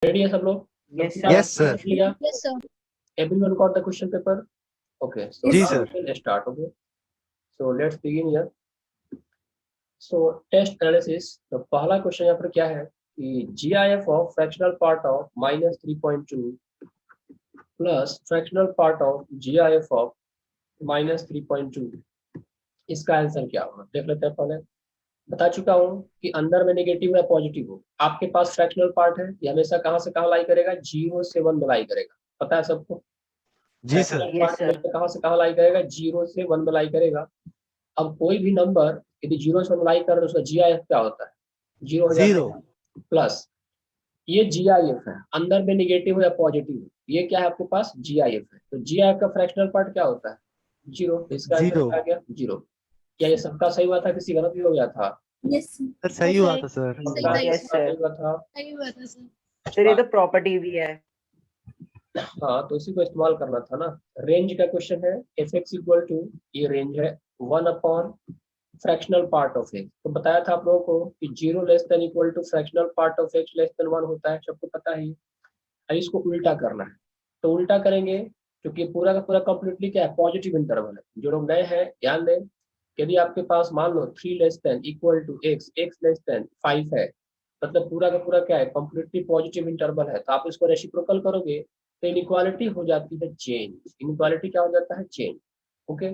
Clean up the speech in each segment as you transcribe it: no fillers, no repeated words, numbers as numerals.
Ready है सब लोग? Yes, सबने sir. Yes, sir. लिया? Yes, sir. Everyone got the question paper? Okay, so ji now sir. we will start. Okay, so let's begin here. So test analysis. तो पहला question यहाँ पर क्या है कि GIF of fractional part of -3.2 plus fractional part of GIF of -3.2, इसका answer क्या होगा देख लेते हैं। पहले बता चुका हूँ कि अंदर में नेगेटिव या पॉजिटिव हो, आपके पास फ्रैक्शनल पार्ट है, ये हमेशा कहाँ से कहाँ लाई करेगा, 0 से 1 में लाई करेगा। पता है सबको? जी sir. Fractional Yes, part sir. हमेशा कहाँ से कहाँ लाई करेगा, 0 से 1 में लाई करेगा। अब कोई भी नंबर यदि 0 से 1 में लाई कर रहे तो उसका GIF क्या होता है, 0 हो जाता जीरो। है। प्लस ये GIF है, अंदर में नेगेटिव हो या पॉजिटिव, ये क्या है आपके पास GIF है। तो GIF का फ्रैक्शनल पार्ट क्या होता है, 0। इसका आंसर जीरो। क्या आ गया, 0। क्या ये सबका सही हुआ था, किसी गलत भी हो गया था? Yes, sir. सर सही हुआ था सर। सबका Yes, सबका sir. सही हुआ था। सही बात है सर। सर ये तो प्रॉपर्टी भी है। हाँ, तो इसी को इस्तेमाल करना था ना। रेंज का क्वेश्चन है, fx इक्वल टू, ये रेंज है 1 upon fractional part of x। तो बताया था आप लोगों को कि 0 less than equal to fractional part of x less than 1 होता है, सबको पता है। अब इसको उल्टा करना है, तो उल्टा करेंगे क्योंकि पूरा का पूरा कंप्लीटली क्या है, पॉजिटिव इंटरवल है। जो लोग नए हैं ध्यान दें, यदि आपके पास मान लो 3 less than equal to x, x less than 5 है, मतलब पूरा का पूरा क्या है, कंप्लीटली पॉजिटिव इंटरवल है, तो आप इसको रेसिप्रोकल करोगे तो इनइक्वालिटी हो जाती है चेंज। इनइक्वालिटी क्या हो जाता है, चेंज। ओके,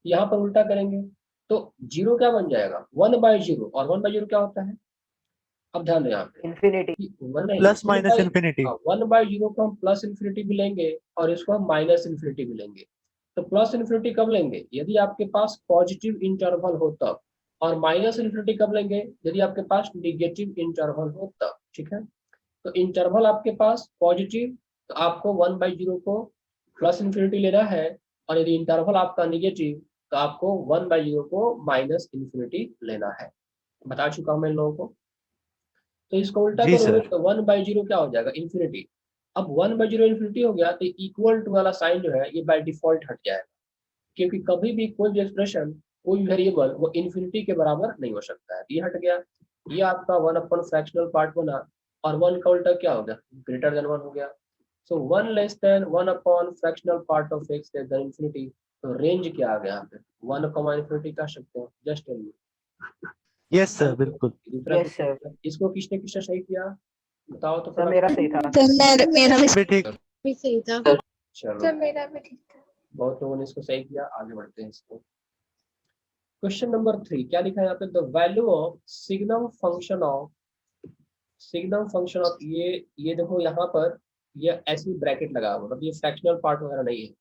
यहाँ पर उल्टा करेंगे तो 0 क्या बन जाएगा, 1/0, और 1/0 क्या होता है, अब ध्यान दें यहाँ पे इंफिनिटी। Plus minus infinity. 1/0 को हम प्लस इन्फिनिटी भी लेंगे और इसको हम माइनस इन्फिनिटी भी लेंगे। तो प्लस इन्फिनिटी कब लेंगे, यदि आपके पास पॉजिटिव इंटरवल हो तब, और माइनस इन्फिनिटी कब लेंगे, यदि आपके पास निगेटिव इंटरवल हो तब। ठीक है, तो इंटरवल आपके पास पॉजिटिव, तो आपको 1/0 को प्लस इन्फिनिटी लेना है, और यदि इंटरवल आपका निगेटिव तो आपको 1/0 को माइनस इन्फिनिटी लेना है। बता चुका हूं मैं इन लोगों को। तो इसको उल्टा जी करोगे सर। तो 1/0 क्या हो जाएगा, इन्फिनिटी। अब 1/0 इन्फिनिटी हो गया तो इक्वल टू वाला साइन जो है ये बाय डिफॉल्ट हट जाएगा, क्योंकि कभी भी कोई भी एक्सप्रेशन, कोई वेरिएबल वो इन्फिनिटी के बराबर नहीं हो सकता है। ये हट गया, ये आपका 1 अपन फ्रैक्शनल पार्ट बना, और 1 का उल्टा क्या हो गया, ग्रेटर देन 1 हो गया। सो 1 less than 1 upon fractional part of x less then infinity. तो रेंज क्या आ गया यहाँ पे, 1 कॉमा इन्फिनिटी कह सकते हैं, just tell me. Yes sir बिल्कुल। दूसरा Yes, sir. क्वेश्चन, इसको किसने किसने सही किया बताओ तो सर पता। मेरा सही था। सर मेरा भी ठीक। भी सही था। चलो, सर मेरा भी ठीक था। बहुत लोगों ने इसको सही किया, आगे बढ़ते हैं इसको। क्वेश्चन नंबर 3 क्या लिखा है यहाँ पे, the value of signum function of, signum function of, ये देखो यहाँ पर ये ऐसी ब्रैकेट लगा हुआ, मतलब ये फ्रैक्शनल पार्ट वगैरह नहीं है।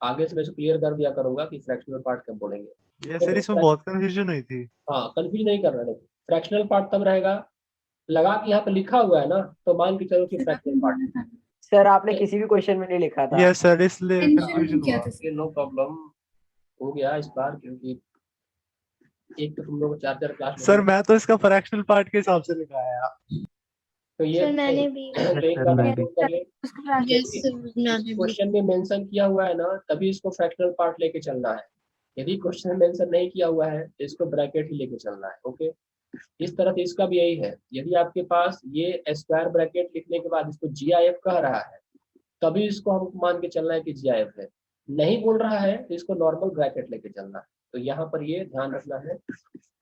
आगे से मैं इसको क्लियर कर दिया करूंगा कि फ्रैक्शनल पार्ट कब बोलेंगे। ये सर इसमें बहुत कंफ्यूजन हुई थी। हाँ, कंफ्यूज नहीं करना, देखो फ्रैक्शनल पार्ट तब रहेगा, लगा कि यहाँ पे लिखा हुआ है ना, तो मान के चलो कि फ्रैक्शनल पार्ट। सर आपने किसी भी क्वेश्चन में नहीं लिखा था। यस सर इसलिए Mention कंफ्यूजन किया हुआ। था सर। नो प्रॉब्लम, हो गया इस बार, क्योंकि एक तो तुम लोग 4 क्लास में सर हो। मैं तो इसका फ्रैक्शनल पार्ट के हिसाब से लिखाया। तो ये सर मैंने भी। तो एक बार मैं आप भी। नोट कर ले, Yes, sir, मैंने भी। क्वेश्चन में मेंशन किया हुआ है ना, तभी इसको फ्रैक्शनल पार्ट लेके चलना है। यदि क्वेश्चन में मेंशन नहीं किया हुआ है तो इसको ब्रैकेट ही लेके चलना है। ओके, इस तरह से इसका भी यही है, यदि आपके पास ये स्क्वायर ब्रैकेट लिखने के बाद इसको GIF कह रहा है, तभी इसको हमको मान के चलना है कि GIF है। नहीं बोल रहा है तो इसको नॉर्मल ब्रैकेट लेके चलना है। तो यहाँ पर ये ध्यान रखना है।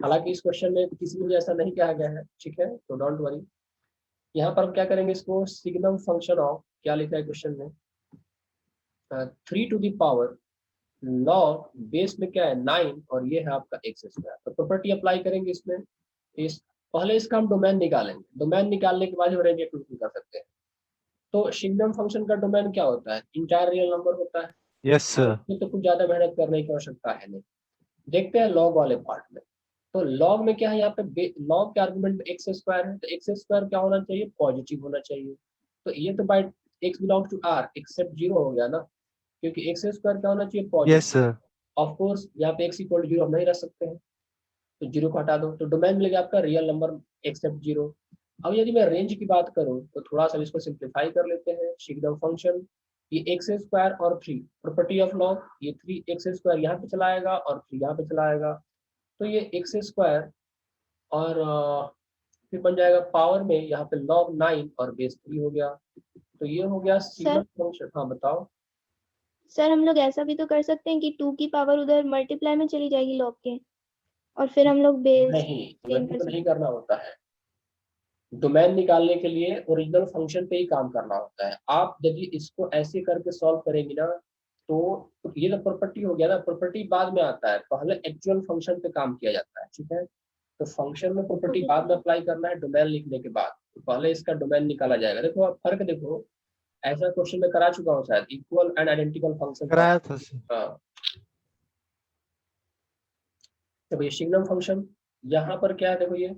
हालांकि इस क्वेश्चन में किसी में भी ऐसा नहीं कहा गया है, ठीक है, तो डोंट वरी। यहाँ पर हम क्या करेंगे, इसको सिग्नम फंक्शन ऑफ, क्या लिखा है क्वेश्चन में, 3 to the power log base में क्या है 9, और ये है आपका x स्क्वायर। तो प्रॉपर्टी अप्लाई करेंगे इसमें, इस पहले इसका हम डोमेन निकालेंगे, डोमेन निकालने के बाद हम रेंज एप्लीकेशन कर सकते हैं। तो सिग्नम फंक्शन का डोमेन क्या होता है, इंटायर रियल नंबर होता है। Yes sir. इसमें तो कुछ ज्यादा मेहनत करने की आवश्यकता है नहीं। देखते हैं लॉग वाले पार्ट में। तो लॉग में क्या है, यहाँ पे लॉग के आर्गुमेंट में x स्क्वायर है, तो x स्क्वायर क्या होना चाहिए, पॉजिटिव होना चाहिए। तो ये तो by x belongs to r except 0 हो गया ना, क्योंकि x स्क्वायर क्या होना चाहिए, positive. Yes sir. Of course यहाँ पे x इक्वल 0 हम नहीं रख सकते हैं, तो 0 को हटा दो, तो डोमेन मिलेगा आपका रियल नंबर एक्सेप्ट 0। अब यदि मैं रेंज की बात करूं तो थोड़ा सा इसको सिंप्लीफाई कर लेते हैं। सिग्नम फंक्शन, ये एक्स स्क्वायर और 3, प्रॉपर्टी ऑफ लॉग, ये 3x स्क्वायर यहाँ पे चला आएगा और 3 यहाँ पे चला आएगा। तो ये x स्क्वायर और फिर बन जाएगा पावर में यहाँ पे log 9 और बेस 3 हो गया। तो ये हो गया सिग्नम फंक्शन। हाँ बताओ। सर हम लोग ऐसा भी तो कर सकते हैं कि 2 की पावर उधर मल्टीप्लाई में चली जाएगी लॉग के, और फिर हम लोग बेस नहीं, 10 वैसे कर तो सकते नहीं करना होता है। डोमेन निकालने के लिए ओरिजिनल फंक्शन पे ही काम करना होता है। आप यदि इसको ऐसे करके सॉल्व करेंगे ना, तो ये तो प्रॉपर्टी हो गया ना, प्रॉपर्टी बाद में आता है, पहले एक्चुअल फंक्शन पे काम किया जाता है। ठीक है, तो फंक्शन में प्रॉपर्टी Okay. बाद में अप्लाई करना है डोमेन लिखने के बाद। तो पहले इसका डोमेन निकाला जाएगा। देखो आप फर्क देखो, ऐसा क्वेश्चन में करा चुका हूँ शायद, इक्वल एंड आइडेंटिकल फंक्शन। कराया था सर। हाँ, तो ये सिग्नम फंक्शन यहाँ पर क्या है, देखो ये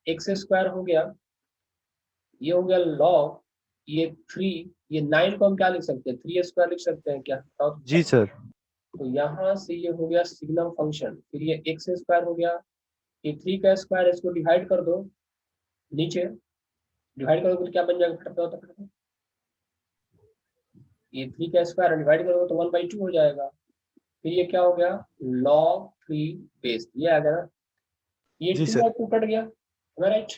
एक्स स्क्वायर हो गया, ये हो गया लॉग, ये 3, ये 9 को हम क्या लिख सकते हैं, 3 स्क्वायर लिख सकते हैं क्या, बताओ तो। जी सर। तो यहाँ से ये हो गया सिग्नम फंक्शन, फिर ये एक्स स्क्वायर हो गया, ये 3 का स्क्वायर, इसको डिवाइड कर दो, नीचे डिवाइड करोगे तो क्या बन जाएगा, फटाफट। ये 3 का स्क्वायर डिवाइड करोगे तो 1/2 हो जाएगा। फिर ये क्या हो गया, log 3 बेस, ये आ गया ना, ये जी 2 सर। और 2 कट गया, राइट,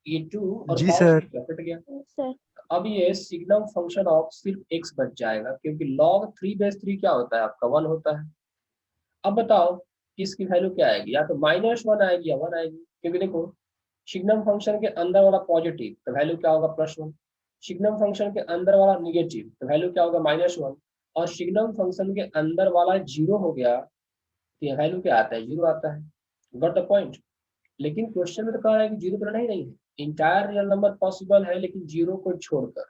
ये 2 और जी पावर सर। कट गया। सर। अब ये सिग्नम फंक्शन ऑफ सिर्फ x बच जाएगा, क्योंकि log 3 बेस 3 क्या होता है आपका, 1 होता है। अब बताओ इसकी वैल्यू क्या आएगी, या तो -1 आएगी या 1 आएगी, क्योंकि देखो सिग्नम फंक्शन के अंदर वाला पॉजिटिव तो वैल्यू क्या होगा, +1, सिग्नम फंक्शन के अंदर वाला निगेटिव तो वैल्यू क्या होगा, -1, और सिग्नम फंक्शन के अंदर वाला 0 हो गया तो ये वैल्यू क्या आता है, 0 आता है। Got the point. लेकिन क्वेश्चन में तो कह रहा है कि 0 तो नहीं है, इंटायर रियल नंबर पॉसिबल है लेकिन 0 को छोड़कर,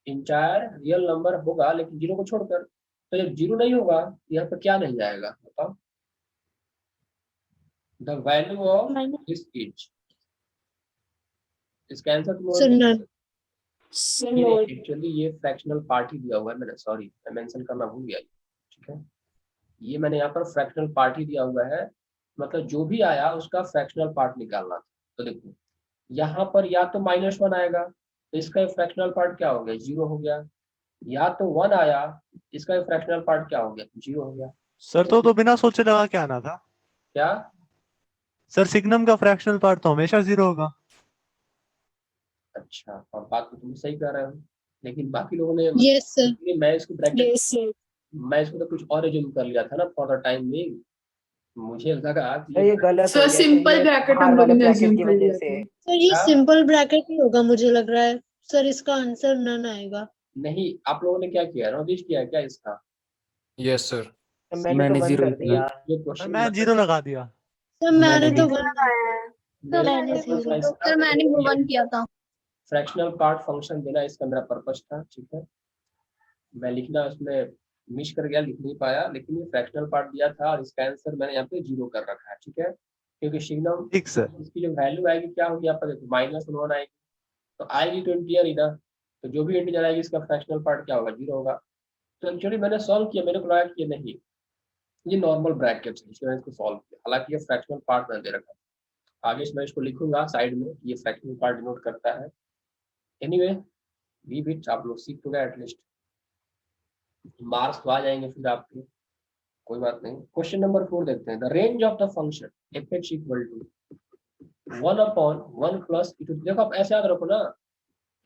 इंटायर रियल नंबर होगा लेकिन 0 को छोड़कर। तो जब 0 नहीं होगा यहाँ पर क्या नहीं आएगा, बताओ, the value of minus this is, इसका आंसर तुम सर लोगों नन। ने, एक्चुअली ये फ्रैक्शनल पार्ट ही दिया हुआ है, मैंने सॉरी मैं मेंशन करना भूल गया। ठीक है, ये मैंने यहाँ पर फ्रैक्शनल पार्ट ही दिया हुआ है, मतलब जो भी आया उसका फ्रैक्शनल पार्ट निकालना था। तो देखो यहाँ पर या तो -1 आएगा तो इसका फ्रैक्शनल पार्ट क्या हो गया, 0 हो गया, या तो 1 आया, इसका फ्रैक्शनल पार्ट क्या हो गया, 0 हो गया। सर तो बिना सोचे लगा के आना था। क्या, सर सिग्नम का फ्रैक्शनल पार्ट तो हमेशा 0 होगा। अच्छा, और बात तो तुम सही कह रहे हो, लेकिन बाकी लोगों ने, यस सर। मैं इसको ब्रैकेट, यस सर। मैं इसको तो कुछ और एज्यूम कर लिया था ना फॉर द टाइम में, मुझे लगा कि तो ये गलत हो सर गया, सिंपल ये ब्रैकेट बाहर हम लोगों वाले ने ब्रैकेट अज्यूम की कर वजह लिया से। था। सर ये क्या? सिंपल ब्रैकेट ही होगा मुझे लग रहा है सर, इसका आंसर नन आएगा। नहीं, आप लोगों ने क्या किया, नोटिस किया क्या इसका, यस सर। तो मैंने तो मैंने वन 0 कर दिया। ये सर क्वेश्चन मैं 0 लगा दिया। सर मैंने मैंने तो भी। 1 मैंने 0। सर मैंने 1 किया था। फ्रैक्शनल पार्ट फंक्शन देना इसका मेरा पर्पस था। ठीक है, मैं लिखना उसमें मिस कर गया, लिख नहीं पाया, लेकिन ये फ्रैक्शनल पार्ट दिया था और इसका आंसर मैंने यहाँ पे 0 कर रखा है। ठीक है, क्योंकि सिग्नम ठीक सर। इसकी जो वैल्यू आएगी क्या होगी, आप देखो -1 आएगी, तो आएगी तो इंटीजर ही ना, तो जो भी इंटीजर आएगी इसका फ्रैक्शनल पार्ट क्या होगा, 0 होगा। तो एक्चुअली मैंने सॉल्व किया, मेरे को लगा कि ये नहीं, ये नॉर्मल ब्रैकेट है, इसलिए मैंने इसको सॉल्व किया, हालांकि ये फ्रैक्शनल पार्ट मैंने दे रखा है। आगे मैं इसको लिखूंगा साइड में, ये फ्रैक्शनल पार्ट डिनोट करता है। एनीवे लीव इट, आप लोग सीख तो गए, एटलीस्ट मार्क्स तो आ जाएंगे फिर आपके, कोई बात नहीं। क्वेश्चन नंबर 4 देखते हैं, the range of the function f(x) equal to 1/1 plus e to, देखो आप ऐसे याद रखो ना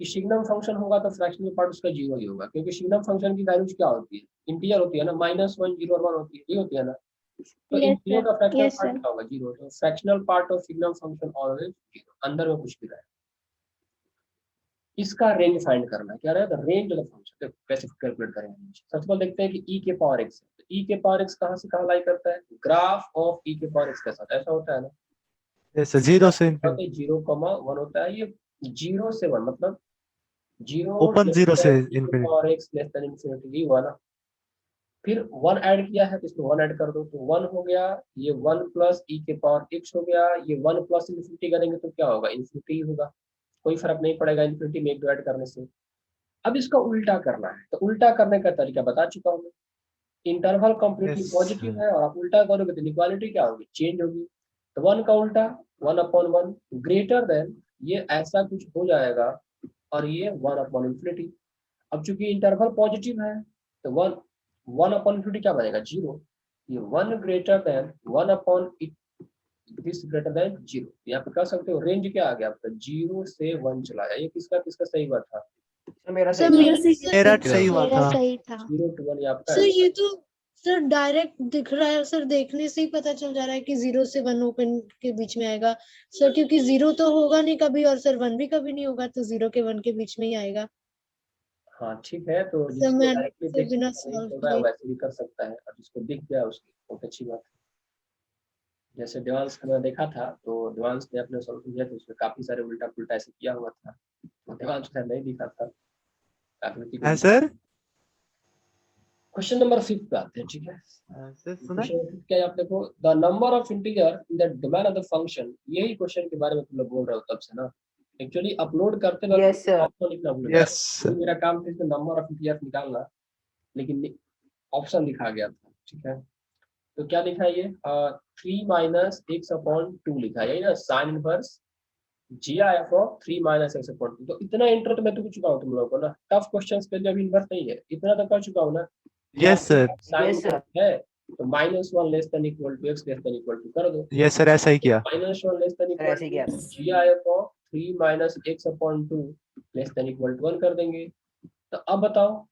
कि सिग्नम फंक्शन होगा तो फ्रैक्शनल पार्ट उसका 0 ही होगा, क्योंकि सिग्नम फंक्शन की वैल्यूज क्या होती है, इंटीजर होती है ना, -1, 0 और 1 होती है, ये होती है ना, तो Yes, इंटीजर sir. का फ्रैक्शनल Yes, पार्ट sir. क्या होगा, 0, तो fractional part of signum function always 0, अंदर में कुछ भी रहे। इसका रेंज फाइंड करना है, क्या रहेगा, रेंज ऑफ द फंक्शन, कैसे कैलकुलेट करेंगे। सबसे पहले देखते हैं कि e के पावर x, तो e के पावर x कहाँ से कहाँ लाई करता है, ग्राफ ऑफ e के पावर x के साथ, ऐसा होता है ना, यस सर 0 से इनफिनिटी। 0,1 होता है, ये 0 से 1 मतलब 0 ओपन 0 से e के infinity. Power x less then infinity, ये हुआ ना। फिर 1 ऐड किया है तो इसमें 1 ऐड कर दो तो 1 हो गया, ये 1 प्लस e के पावर x हो गया, ये 1 प्लस इनफिनिटी करेंगे तो क्या होगा, इनफिनिटी होगा, कोई फर्क नहीं पड़ेगा इनफिनिटी में 1 ऐड करने से। अब इसका उल्टा करना है, तो उल्टा करने का तरीका बता चुका हूँ मैं, interval completely Yes, positive sir. है और आप उल्टा करोगे तो इक्वालिटी क्या होगी, चेंज होगी। तो 1 का उल्टा 1/1 ग्रेटर देन, ये ऐसा कुछ हो जाएगा, और ये 1/∞। अब चूंकि इंटरवल पॉजिटिव है तो 1/∞ क्या बनेगा, 0, ये 1 greater than 1/, this greater than 0। यहाँ पे कह सकते हो रेंज क्या आ गया आपका, 0 से 1 चला गया। ये किसका किसका सही हुआ था? सर मेरा सर सही मेरा था। सही मेरा था। सही हुआ मेरा था। सही था। 0 to 1 ये आपका सर है। ये तो सर डायरेक्ट दिख रहा है सर, देखने से ही पता चल जा रहा है कि 0 से 1 ओपन के बीच में आएगा सर, क्योंकि 0 तो होगा नहीं कभी और सर 1 भी कभी नहीं होगा, तो 0 के 1 के बीच में ही आएगा। हाँ ठीक है, तो सर जिसको मैंने डायरेक्टली से देख बिना नहीं सॉल्व होगा किए। वैसे भी कर सकता है, और जिसको दिख गया उसकी बहुत अच्छी बात है। जैसे देवांश का मैंने देखा था, तो देवांश ने अपने सॉल्यूशन दिया था, उसमें काफी सारे उल्टा पुल्टा ऐसे किया हुआ था, तो देवांश का नहीं दिखा था आकृति को। है सर? क्वेश्चन नंबर 5 पे आते हैं, ठीक है। सर सुना? क्वेश्चन नंबर 5 क्या है आप देखो, the number of integer in the domain of the function. यही क्वेश्चन के बारे में तुम लोग बोल रहे हो तब से ना। एक्चुअली अपलोड करते वक्त Yes, sir. ऑप्शन लिखना भूल गया। यस मेरा काम था इसमें नंबर ऑफ इंटीजर निकालना, लेकिन ऑप्शन लिखा गया था, ठीक है। तो क्या लिखा है ये, 3 माइनस एक्स अपॉन 2 लिखा है, यही ना, sine inverse GIF of 3 minus x upon 2। तो इतना इंटर तो मैं तो कर चुका हूँ तुम लोगों को ना, टफ क्वेश्चंस पे जब इनवर्स नहीं है इतना तो कर चुका हूँ ना। Yes sir. Sine Yes, sir. है तो -1 less than equal to x less than equal to कर दो। यस सर, ऐसा ही किया। -1 लेस देन सर ऐसे ही किया। Equal to GIF of 3 minus x upon 2 less than equal to 1 कर देंगे। तो अब बताओ,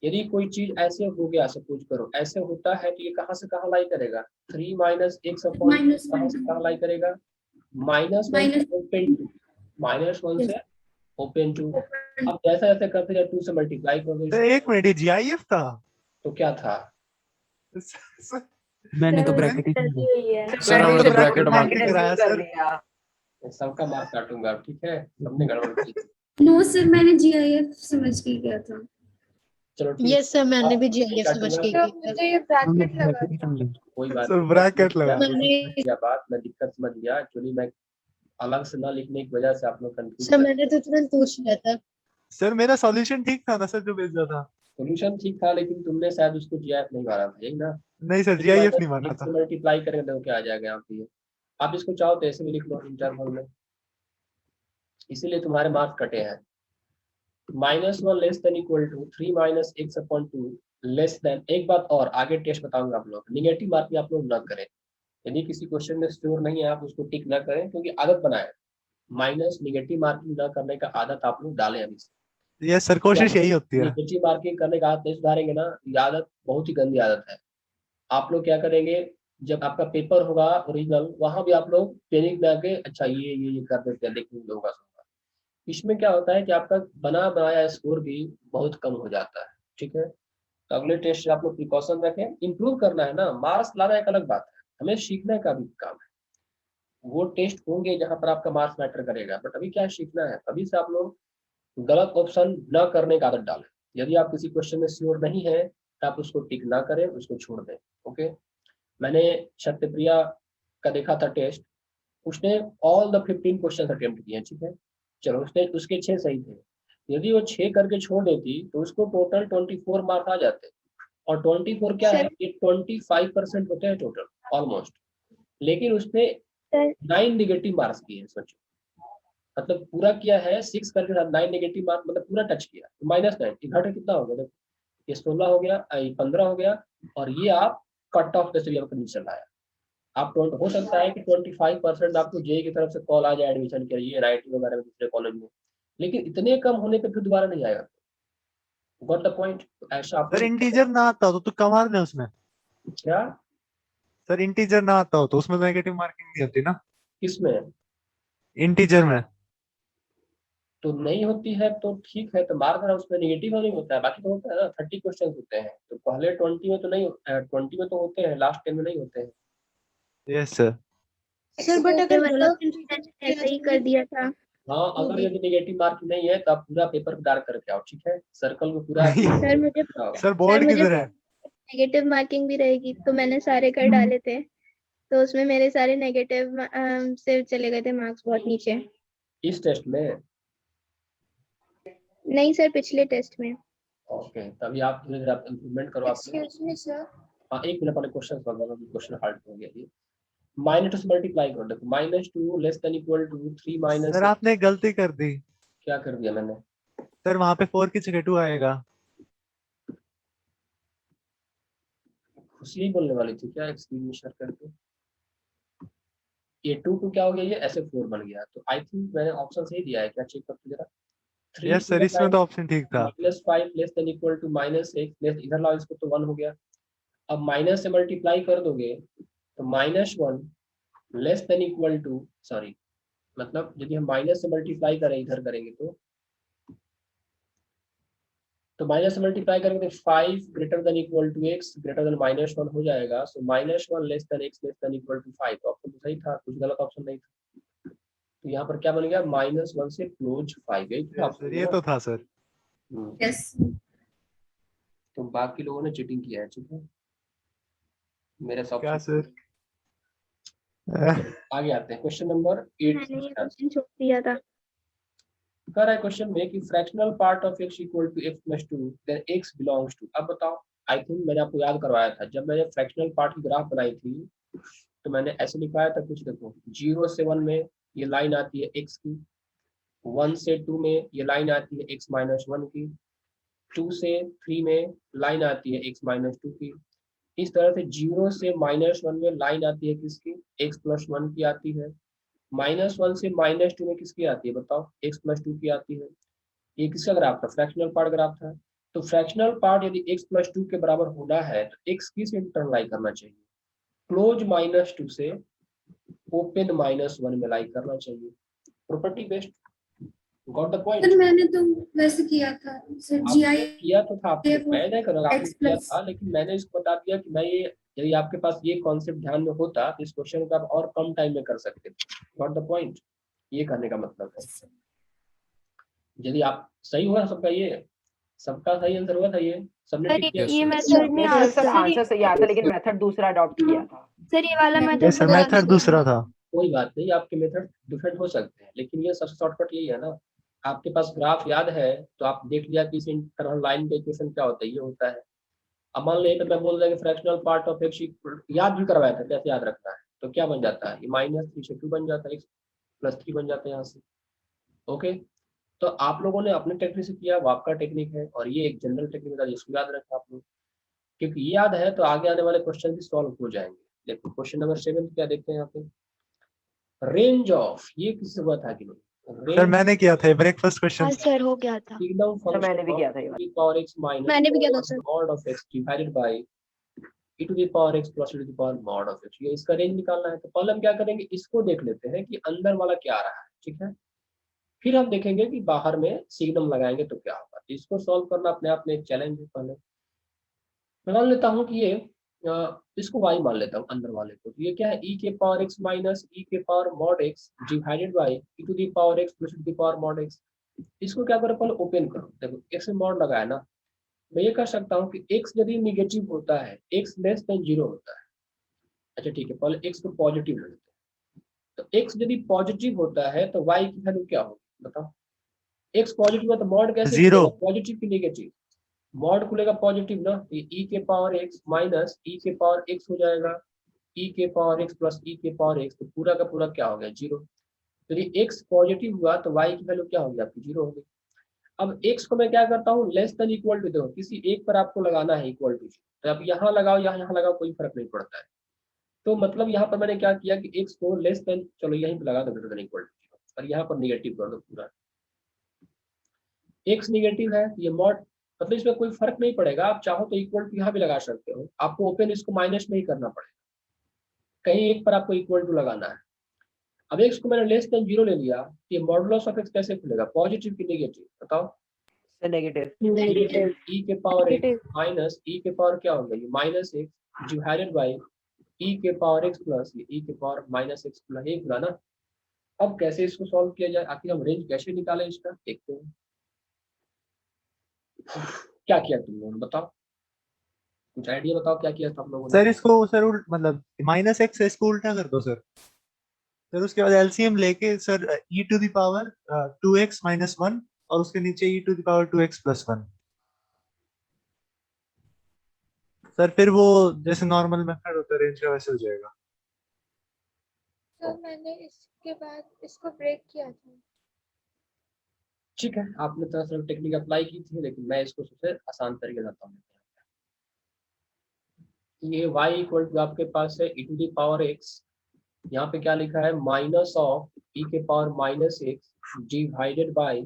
यदि कोई चीज ऐसे हो गया, सपोज करो ऐसे होता है, तो ये कहाँ से कहाँ लाई करेगा, 3 माइनस एक्स अपॉन माइनस कहाँ से कहाँ लाई करेगा, -1 से माइनस ओपन टू, -1 से ओपन टू। अब जैसा जैसे करते जाए 2 से मल्टीप्लाई कर दो सर इसको, एक मिनट, ये GIF था? तो क्या था, सर, मैंने तो सर, ब्रैकेट ही गलती हुई है। सर, हमने तो ब्रैकेट मार bracket कराया assume कर सर। लिया। सबका मार्क काटूंगा, ठीक है, सबने गड़बड़ की। नो सर, मैंने GIF समझ के किया था। चलो ठीक यस सर, मैंने भी नहीं GIF समझ के काटूंगा, किया था। मुझे ये हमने ब्रैकेट लगा ब्रैकेट ही समझे। कोई बात सर नहीं। ब्रैकेट लगा। मैंने बात मैं दिक्कत समझ गया, एक्चुअली मैं अलग से ना लिखने की वजह से आप लोग कंफ्यूज सर मैंने तो तुरंत पूछ लिया था। सर मेरा सॉल्यूशन ठीक था ना सर, जो भेजा था? सोल्यूशन ठीक था, लेकिन तुमने शायद उसको GIF नहीं मारा था, यही ना। नहीं सर, GIF नहीं माना था। मल्टीप्लाई करेंगे तो क्या आ जाएगा यहाँ पे, आप इसको चाहो तो ऐसे भी लिख लो इंटरवल में, इसीलिए तुम्हारे मार्क्स कटे हैं। -1 less than equal to 3 minus x upon 2 less than. एक बात और आगे टेस्ट बताऊंगा आप लोग, निगेटिव मार्किंग आप लोग न करें। यदि किसी क्वेश्चन में श्योर नहीं है आप उसको टिक ना करें, क्योंकि आदत बनाए माइनस निगेटिव मार्किंग न करने का आदत आप लोग डालें अभी से। यस सर, कोशिश यही होती है। निगेटिव मार्किंग करने का आदत नहीं सुधारेंगे ना, ये आदत बहुत ही गंदी आदत है। आप लोग क्या करेंगे, जब आपका पेपर होगा ओरिजिनल, वहां भी आप लोग पेनिक में आके अच्छा ये कर देते हैं, देखने में होगा। इसमें क्या होता है कि आपका बना बनाया स्कोर भी बहुत कम हो जाता है, ठीक है। तो अगले टेस्ट से आप लोग प्रिकॉशन रखें, इंप्रूव करना है ना, मार्क्स लाना एक अलग बात है, हमें सीखने का भी काम है। वो टेस्ट होंगे जहां पर आपका मार्क्स मैटर करेगा, बट अभी क्या सीखना है, अभी से आप लोग गलत ऑप्शन न करने का आदत डालें। यदि आप किसी क्वेश्चन में श्योर नहीं है तो आप उसको टिक ना करें, उसको छोड़ दें, ओके। मैंने सत्यप्रिया का देखा था टेस्ट, उसने ऑल द 15 क्वेश्चन अटेम्प्ट किए, ठीक है। चलो उसने उसके 6 सही थे, यदि वो 6 करके छोड़ देती तो उसको टोटल 24 मार्क्स आ जाते। और 24 क्या है, ये 25% होते हैं टोटल ऑलमोस्ट, लेकिन उसने सर 9 निगेटिव मार्क्स किए हैं, सोचो। मतलब पूरा किया है 6 करके साथ 9 निगेटिव मार्क, मतलब पूरा टच किया, तो -9 घट कितना हो गया, देखो ये 16 हो गया, 15 हो गया, और ये आप कट ऑफ जैसे आपका नीचे लाया। आप हो सकता है कि 25% आपको जेई की तरफ से कॉल आ जाए एडमिशन के लिए, राइटिंग वगैरह में दूसरे कॉलेज में, लेकिन इतने कम होने पे फिर दोबारा नहीं आएगा। Got the point. ऐसा आप सर इंटीजर ना आता हो तो कमाल है उसमें। क्या, सर इंटीजर ना आता हो तो उसमें नेगेटिव मार्किंग नहीं होती ना? किसमें इंटीजर में तो नहीं होती है, तो ठीक है, तो मार्क उसमें निगेटिव नहीं होता है, बाकी तो होता है ना, 30 क्वेश्चन होते हैं, तो पहले 20 में तो नहीं, 20 में तो होते हैं, लास्ट 10 में नहीं होते हैं। Yes sir. सर बट ये अगर वाला गलत मैंने ऐसे ही कर दिया था। हाँ, अगर यदि निगेटिव मार्क नहीं है तो आप पूरा पेपर डार्क करके आओ, ठीक है, सर्कल को पूरा सर मुझे कराओ। सर बोर्ड मुझे किधर है? नेगेटिव मार्किंग भी रहेगी, तो मैंने सारे कर डाले थे, तो उसमें मेरे सारे नेगेटिव से चले गए थे मार्क्स बहुत नीचे। इस टेस्ट में नहीं सर, पिछले टेस्ट में। ओके, तभी आप धीरे धीरे इम्प्रूवमेंट करो आप लोग। एक्सक्यूज मी सर, हाँ, एक मिनट पहले क्वेश्चन सॉल्व करो, क्वेश्चन हार्ड हो गया ये। -2 से मल्टीप्लाई करो, देखो -2 less than equal to 3 minus. Sir आपने एक गलती कर दी। क्या कर दिया मैंने, सर वहां पे 4 की जगह 2 आएगा। खुशी ही बोलने वाली थी क्या एक स्क्रीन में शेयर करके? ये 2 क्या हो गया, ये ऐसे 4 बन गया। तो आई थिंक मैंने ऑप्शन सही दिया है क्या, चेक करते जरा। 3 यस सर, इसमें तो ऑप्शन ठीक था। -5 लेस देन इक्वल टू -6 इधर लाओ इसको तो 1 हो गया। अब माइनस से मल्टीप्लाई कर दोगे तो -1 less than equal to, sorry मतलब यदि हम माइनस से मल्टीप्लाई करें इधर करेंगे तो माइनस से मल्टीप्लाई करेंगे तो 5 greater than equal to x greater than -1 हो जाएगा। So -1 less than x less than equal to 5, तो ऑप्शन तो सही था, कुछ गलत ऑप्शन नहीं था। तो यहाँ पर क्या बन गया, -1 से क्लोज 5, यही था सर ये तो था सर। यस तो बाकी लोगों ने चीटिंग किया है, ठीक है, मेरे सब क्या सर? आगे आते हैं। क्वेश्चन नंबर 8 मैंने ये क्वेश्चन छोड़ दिया था। कह रहा है क्वेश्चन में कि fractional part of x equal to x plus 2 then x belongs to. अब बताओ, आई थिंक मैंने आपको याद करवाया था, जब मैंने फ्रैक्शनल पार्ट की ग्राफ बनाई थी तो मैंने ऐसे लिखवाया था कुछ, देखो 0 से 1 में ये लाइन आती है x की, 1 से 2 में ये लाइन आती है x माइनस 1 की, 2 से 3 में लाइन आती है x माइनस 2 की। इस तरह से 0 से -1 में लाइन आती है किसकी, x प्लस 1 की आती है। -1 से -2 में किसकी आती है बताओ, x प्लस 2 की आती है। ये किसका ग्राफ था, फ्रैक्शनल पार्ट ग्राफ था। तो फ्रैक्शनल पार्ट यदि x प्लस 2 के बराबर होना है तो x किस इंटरन लाई करना चाहिए, क्लोज -2 से ओपन -1 में लाई करना चाहिए, property based. Got the point. Sir मैंने तो वैसे किया था सर, आपने जीआई किया तो था, आपने मैं नहीं करूँगा, आपने X किया plus- था, लेकिन मैंने इसको बता दिया कि मैं ये, यदि आपके पास ये कॉन्सेप्ट ध्यान में होता तो इस क्वेश्चन को आप और कम टाइम में कर सकते थे। गॉट द पॉइंट, ये करने का मतलब है यदि आप सही हुआ सबका, ये सबका सही आंसर हुआ था, ये सबने सर टिक किया। ये मेथड नहीं मेरे सर आता। आंसर सही आता, लेकिन मेथड दूसरा अडॉप्ट किया था। सर ये वाला मैं- मेथड यस सर, मेथड दूसरा था। कोई बात नहीं, आपके मेथड डिफरेंट हो सकते हैं, लेकिन ये सबसे शॉर्टकट यही है ना, आपके पास ग्राफ याद है तो आप देख लिया कि इस इंटरनल लाइन का इक्वेशन क्या होता है, ये होता है। अब मान लीजिए तो मैं बोल देंगे फ्रैक्शनल पार्ट ऑफ x, याद भी करवाया था कैसे याद रखना है, तो क्या बन जाता है, ये -3 से 2 बन जाता है, x प्लस 3 बन जाता है यहाँ से। ओके, तो आप लोगों ने अपने टेक्निक से किया, वो आपका टेक्निक है, और ये एक जनरल टेक्निक था जिसको याद रखें आप लोग, क्योंकि ये याद है तो आगे आने वाले क्वेश्चन भी सॉल्व हो जाएंगे। देखो क्वेश्चन नंबर 7 क्या देखते हैं यहाँ पे, रेंज ऑफ, ये किससे हुआ था कि नहीं, सर मैंने किया था ब्रेकफास्ट क्वेश्चन। हाँ सर हो गया था। सिग्नम सर मैंने भी किया था ये फंक्शन पावर x माइनस मैंने भी किया था sir. Mod of x divided by e to the power x plus e to the power mod of x, ये इसका रेंज निकालना है। तो पहले हम क्या करेंगे, इसको देख लेते हैं कि अंदर वाला क्या आ रहा है, ठीक है, फिर हम देखेंगे कि बाहर में सिग्नम लगाएंगे तो क्या होगा। इसको सॉल्व करना अपने आप में एक चैलेंज है। पहले मैं मान लेता हूँ कि ये इसको y मान लेता हूँ अंदर वाले को, तो ये क्या है, e के पावर x माइनस e के power mod x divided by e to the power x plus e to the power mod x। इसको क्या करो, पहले ओपन करो, देखो x में मॉड लगाया ना, मैं ये कर सकता हूँ कि x यदि निगेटिव होता है, x लेस देन 0 होता है, अच्छा ठीक है, पहले x को पॉजिटिव ले लेते हैं, तो x यदि पॉजिटिव होता है तो y की वैल्यू क्या होगी बताओ, x पॉजिटिव है तो मॉड कैसे, 0। पॉजिटिव की निगेटिव, मॉड खुलेगा पॉजिटिव ना, तो e के पावर x माइनस e के पावर x हो जाएगा, e के पावर x प्लस e के पावर x, तो पूरा का पूरा क्या हो गया 0। यदि x पॉजिटिव हुआ तो y की वैल्यू क्या होगी आपकी 0 होगी। अब x को मैं क्या करता हूँ, लेस देन इक्वल टू, देखो किसी एक पर आपको लगाना है इक्वल टू, तो अब यहाँ लगाओ यहाँ लगाओ कोई फर्क नहीं पड़ता है। तो मतलब यहाँ पर मैंने क्या किया कि x को लेस देन, चलो यहीं पर लगा दो ग्रेटर देन इक्वल टू, और यहाँ पर निगेटिव कर दो पूरा, x निगेटिव है ये मॉड, मतलब इसमें कोई फर्क नहीं पड़ेगा, आप चाहो तो इक्वल टू यहाँ भी लगा सकते हो, आपको ओपन इसको माइनस में ही करना पड़ेगा, कहीं एक पर आपको इक्वल टू लगाना है। अब x को मैंने लेस देन 0 ले लिया, ये मॉडुलस ऑफ x कैसे खुलेगा, पॉजिटिव की नेगेटिव बताओ, सर नेगेटिव। e के पावर x माइनस e के पावर क्या होगा, ये minus x divided by e के पावर x प्लस e के पावर माइनस x प्लस 1 हुआ ना। अब कैसे इसको सॉल्व किया जाए, आखिर हम रेंज कैसे निकालें इसका, देखते हैं क्या किया तुम लोगों ने, बताओ कुछ आइडिया बताओ क्या किया था आप लोगों ने। सर इसको सर मतलब -x है, इसको उल्टा कर दो सर। सर उसके बाद एलसीएम लेके sir e to the power 2x minus 1 और उसके नीचे e to the power 2x plus 1। Sir फिर वो जैसे नॉर्मल मेथड होता है रेंज का वैसे हो जाएगा। सर मैंने इसके बाद इसको ब्रेक किया था। ठीक है, आपने तरह टेक्निक अप्लाई की थी, लेकिन मैं इसको सबसे आसान तरीके से बताता हूँ। ये y इक्वल टू आपके पास है e to the power x यहाँ पे क्या लिखा है, माइनस ऑफ ई के power minus x divided by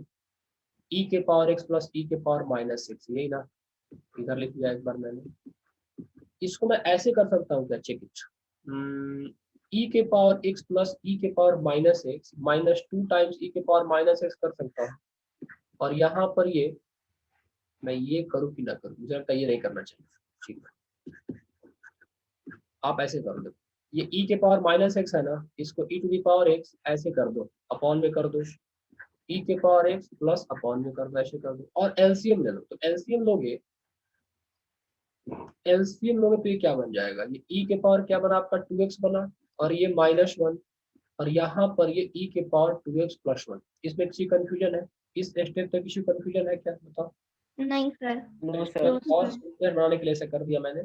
e के पावर एक्स प्लस ई के पावर माइनस एक्स, यही ना, इधर लिख दिया एक बार मैंने। इसको मैं ऐसे कर सकता हूँ क्या, चेक इट, ई के पावर एक्स प्लस ई के power minus x minus 2 times e के पावर माइनस एक्स कर सकता हूँ। और यहाँ पर ये मैं ये करूँ कि ना करूँ, मुझे लगता है ये नहीं करना चाहिए। ठीक है, आप ऐसे कर दो, ये ई के पावर माइनस एक्स है ना, इसको ई टू दी पावर एक्स ऐसे कर दो, अपॉन में कर दो, ई के पावर एक्स प्लस अपॉन में कर दो, ऐसे कर दो। और एलसीएम ले लो, तो एलसीएम लोगे तो ये क्या बन जाएगा, ये ई के पावर क्या बना आपका 2x बना, और ये -1, और यहाँ पर ये ई के पावर 2x प्लस 1। इसमें किसी कंफ्यूजन है, इस स्टेप तक किसी कंफ्यूजन है क्या, बताओ। नहीं सर। नो तो सर। और सिंपल बनाने के लिए ऐसा कर दिया मैंने।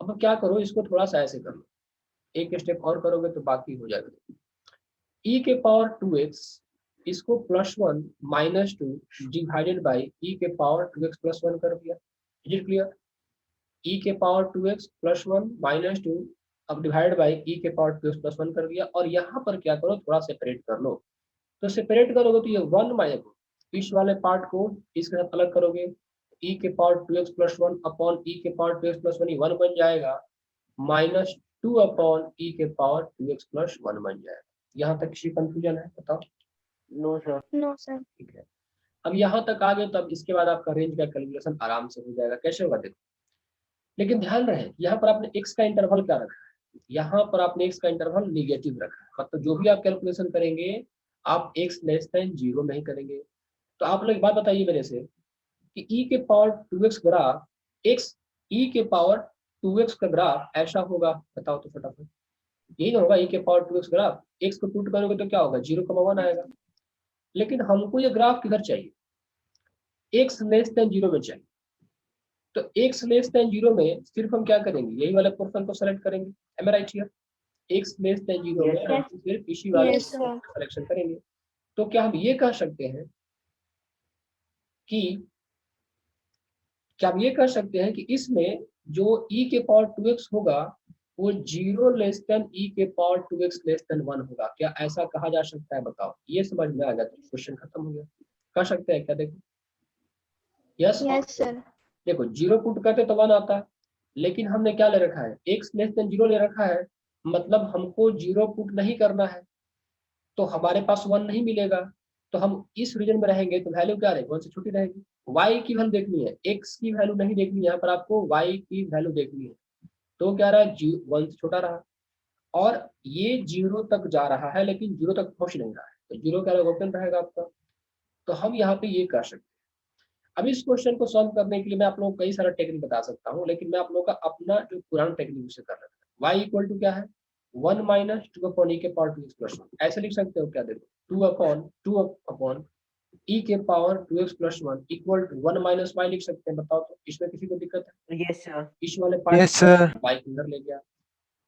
अब क्या करो, इसको थोड़ा सा ऐसे कर लो, एक स्टेप और करोगे तो बाकी हो जाएगा। ई के पावर 2x इसको +1 -2 डिवाइडेड बाई ई के पावर 2x प्लस 1 कर दिया। इज इट क्लियर, ई के पावर 2x प्लस 1 -2 अब डिवाइड बाई ई के पावर 2x प्लस 1 कर दिया। और यहाँ पर क्या करो, थोड़ा सेपरेट कर लो, तो सेपरेट करोगे तो ये 1 माइनस इस वाले पार्ट को इसके साथ अलग करोगे, ई के पावर 2x प्लस 1 अपॉन ई के पावर 2x प्लस 1 1 बन जाएगा, -2 अपॉन ई के पावर 2x प्लस 1 बन जाएगा। यहाँ तक किसी कंफ्यूजन है, बताओ। No sir. No sir. ठीक है, अब यहाँ तक आ गए, तब इसके बाद आपका रेंज का कैलकुलेशन आराम से हो जाएगा। कैसे होगा देखो, लेकिन ध्यान रहे यहाँ पर आपने x का इंटरवल क्या रखा है, यहाँ पर आपने x का इंटरवल निगेटिव रखा है, मतलब जो भी आप कैलकुलेशन करेंगे आप x लेस देन 0 नहीं करेंगे। तो आप लोग एक बात बताइए मेरे से कि e के power 2x graph x e के पावर 2x का ग्राफ ऐसा होगा, बताओ तो फटाफट, यही ना होगा। e के पावर 2x ग्राफ x को पुट करोगे तो क्या होगा, 0,1 आएगा। लेकिन हमको ये ग्राफ किधर चाहिए, x लेस देन 0 में चाहिए। तो x लेस देन 0 में सिर्फ हम क्या करेंगे, यही वाले पोर्शन को सेलेक्ट करेंगे। Am I right here, x less than 0 में Yes, हम सिर्फ इसी वाले Yes, sir. सिलेक्शन करेंगे। तो क्या हम ये कह सकते हैं कि इसमें जो e के पावर 2x होगा वो 0 लेस देन e के पावर 2x लेस देन 1 होगा। क्या ऐसा कहा जा सकता है, बताओ। ये समझ में आ गया तो क्वेश्चन खत्म हो गया। कर सकते हैं क्या, देखो। Yes yes sir. देखो 0 पुट करते तो 1 आता है, लेकिन हमने क्या ले रखा है, x लेस देन 0 ले रखा है, मतलब हमको 0 पुट नहीं करना है, तो हमारे पास 1 नहीं मिलेगा। तो हम इस रीजन में रहेंगे तो वैल्यू क्या रहेगी, 1 से छोटी रहेगी। y की वैल्यू देखनी है, x की वैल्यू नहीं देखनी है, यहाँ पर आपको y की वैल्यू देखनी है। तो क्या रहा, 1 से छोटा रहा, और ये 0 तक जा रहा है लेकिन 0 तक पहुंच नहीं रहा है, तो 0 क्या ओपन रहेगा आपका। तो हम यहाँ पे ये कर सकते हैं। अब इस क्वेश्चन को सॉल्व करने के लिए मैं आप लोगों को कई सारा टेक्निक बता सकता हूँ, लेकिन मैं आप लोगों का अपना जो पुराना टेक्निक उसे कर रहा था। y इक्वल टू क्या है, 1 - 2 अपॉन e के पावर 2x प्लस 1, ऐसे लिख सकते हो क्या, देखो 2 अपॉन e के power 2x plus 1 equal to 1 - y लिख सकते हैं। बताओ तो इसमें किसी को दिक्कत है, यस सर। इस वाले पार्ट Yes, sir. y अंदर ले गया।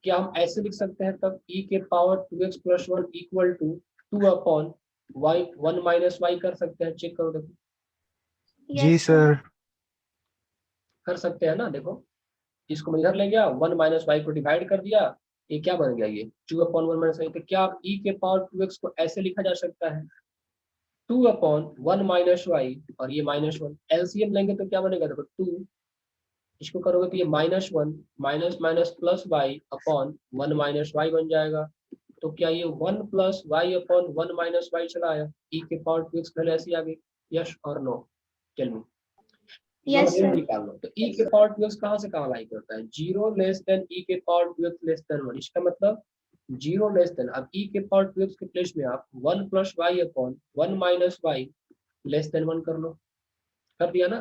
क्या हम ऐसे लिख सकते हैं तब, e के power 2x plus 1 equal to 2 upon y 1 - y कर सकते हैं, चेक करो देखो। जी सर। कर सकते हैं ना, देखो इसको मैं इधर ले गया, 1 - y को डिवाइड कर दिया, ये क्या बन गया, ये 2 अपॉन 1 - y। तो क्या आप e के पावर 2x को ऐसे लिखा जा सकता है, 2 अपॉन 1 - y और ये -1, एलसीएम लेंगे तो क्या बनेगा, देखो 2, इसको करोगे तो ये -1 minus minus plus y upon 1 - y बन जाएगा। तो क्या ये 1 + y अपॉन 1 - y चला आया, e के पावर 2x पहले ऐसे आ गई, यस और no, tell me. Yes sir. निकाल लो, तो e के पावर 2x कहाँ से कहाँ लाई करता है, 0 लेस देन e के पावर 2x लेस देन 1, इसका मतलब 0 लेस देन, अब e के पावर 2x के प्लेस में आप 1 + y upon 1 - y less than 1 कर लो, कर दिया ना,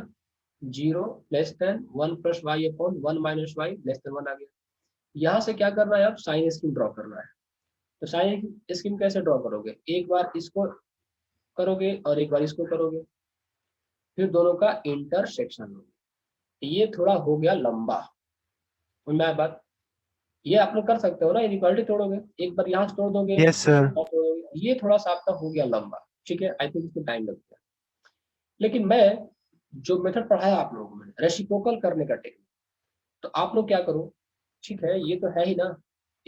0 less than 1 + y upon 1 - y less than 1 आ गया। यहाँ से क्या करना है, आप साइन स्कीम ड्रॉ करना है। तो साइन स्कीम कैसे ड्रॉ करोगे, एक बार इसको करोगे और एक बार इसको करोगे, फिर दोनों का इंटरसेक्शन होगा। ये थोड़ा हो गया लंबा, मैं बात ये आप लोग कर सकते हो ना, इनइक्वालिटी तोड़ोगे, एक बार यहाँ से तोड़ दोगे, Yes, sir. तोड़ोगे, ये थोड़ा सा आपका हो गया लंबा, ठीक है। आई थिंक इसको टाइम लग गया, लेकिन मैं जो मेथड पढ़ाया आप लोगों को रेसिप्रोकल करने का टेक्निक, तो आप लोग क्या करो, ठीक है ये तो है ही ना,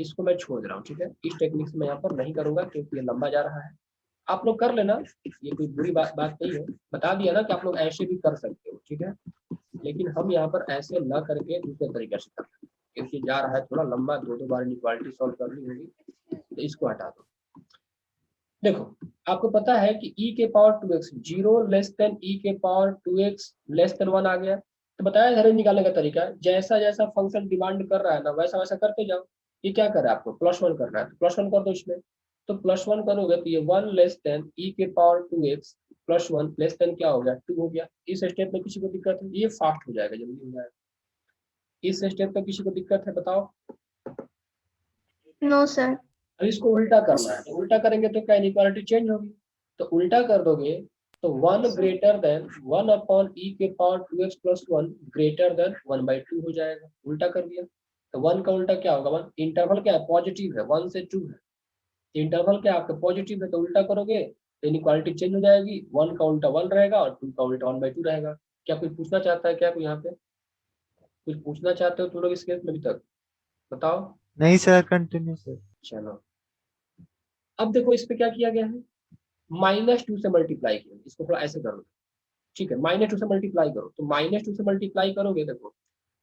इसको मैं छोड़ दे रहा हूँ, ठीक है। इस टेक्निक से मैं यहाँ पर नहीं करूंगा क्योंकि ये लंबा जा रहा है। आप लोग कर लेना, ये कोई बुरी बात नहीं है। बता दिया ना कि आप लोग ऐसे भी कर सकते हो, ठीक है। लेकिन हम यहाँ पर ऐसे ना करके दूसरे तरीके से करते हैं क्योंकि जा रहा है थोड़ा लंबा, 2 बार इनइक्वालिटी सॉल्व करनी होगी, तो इसको हटा दो। देखो आपको पता है कि e के power 2x 0 less then e के पावर 2x लेस देन 1 आ गया। तो बताया था रेंज निकालने का तरीका, जैसा जैसा फंक्शन डिमांड कर रहा है ना वैसा वैसा करते जाओ। ये क्या कर रहा है आपको +1 करना है, तो +1 कर दो इसमें। तो +1 करोगे तो ये 1 लेस देन e के पावर 2x +1 लेस देन क्या हो गया 2 हो गया। इस स्टेप में किसी को दिक्कत है? ये फास्ट हो जाएगा, जल्दी हो जाएगा। इस स्टेप में किसी को दिक्कत है बताओ? No sir. अब इसको उल्टा करना है, तो उल्टा करेंगे तो क्या इनइक्वालिटी चेंज होगी। तो उल्टा कर दोगे तो 1 ग्रेटर देन 1 अपॉन e के पावर 2x + 1 ग्रेटर देन 1/2 हो जाएगा। उल्टा कर दिया तो 1 का उल्टा क्या होगा 1। इंटरवल क्या है पॉजिटिव है, 1 से 2 है। इंटरवल क्या आपका पॉजिटिव है, तो उल्टा करोगे तो इनइक्वालिटी चेंज हो जाएगी। 1 का उल्टा 1 रहेगा और 2 का उल्टा 1/2 रहेगा। क्या कोई पूछना चाहता है? क्या कोई यहाँ पे कुछ पूछना चाहते हो तुम लोग इस केस में अभी तक? बताओ। नहीं सर, कंटिन्यू सर। चलो अब देखो इस पे क्या किया गया है, -2 से मल्टीप्लाई किया। इसको थोड़ा ऐसे करो, ठीक है। -2 से मल्टीप्लाई करो, तो -2 से मल्टीप्लाई करोगे देखो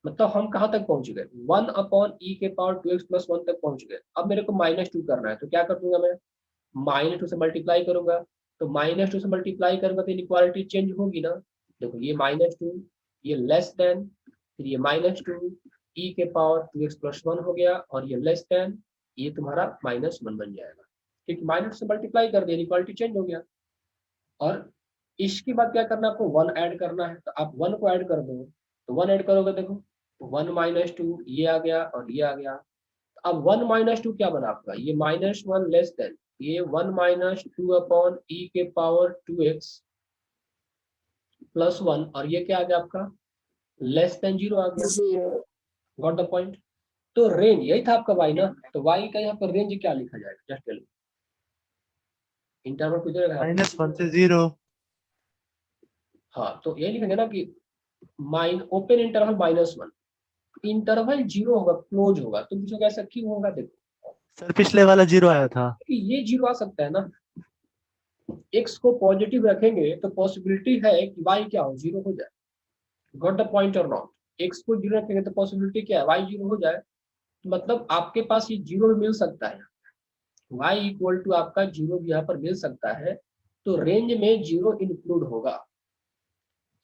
मतलब हम कहाँ तक पहुंच गए 1 अपॉन e के पावर 2x + 1 तक पहुंच गए। अब मेरे को -2 करना है, तो क्या कर दूंगा मैं -2 से मल्टीप्लाई करूंगा। तो -2 से मल्टीप्लाई करूंगा तो इनइक्वालिटी चेंज होगी ना। देखो ये -2 ये लेस देन, फिर ये -2 e के पावर 2x + 1 हो गया और ये लेस देन, ये तुम्हारा -1 बन जाएगा क्योंकि -2 से मल्टीप्लाई कर दिया, इनइक्वालिटी चेंज हो गया। और इसके बाद क्या करना है आपको 1 ऐड करना है, तो आप 1 को ऐड कर दो। तो 1 ऐड करोगे देखो 1 - 2 ये आ गया और ये आ गया। अब 1 - 2 क्या बना आपका, ये -1 लेस देन ये 1 - 2 अपॉन e के पावर 2x + 1 और ये क्या आ गया आपका लेस देन 0 आ गया। Got the point. तो रेंज यही था आपका y ना, तो y का यहाँ पर रेंज क्या लिखा जाएगा जस्ट टेल मी। इंटरवल किधर है? -1 से 0। हाँ तो ये लिखेंगे ना कि ओपन इंटरवल -1, इंटरवल 0 होगा क्लोज होगा। तो पूछोगे ऐसा क्यों होगा? देखो सर पिछले वाला 0 आया था। कि ये 0 आ सकता है ना, x को पॉजिटिव रखेंगे तो पॉसिबिलिटी है कि y क्या हो 0 हो जाए। गॉट द पॉइंट और नॉट? x को 0 रखेंगे तो पॉसिबिलिटी क्या है y 0 हो जाए। मतलब आपके पास ये 0 मिल सकता है, y = आपका 0 भी यहाँ पर मिल सकता है। तो रेंज में 0 इंक्लूड होगा।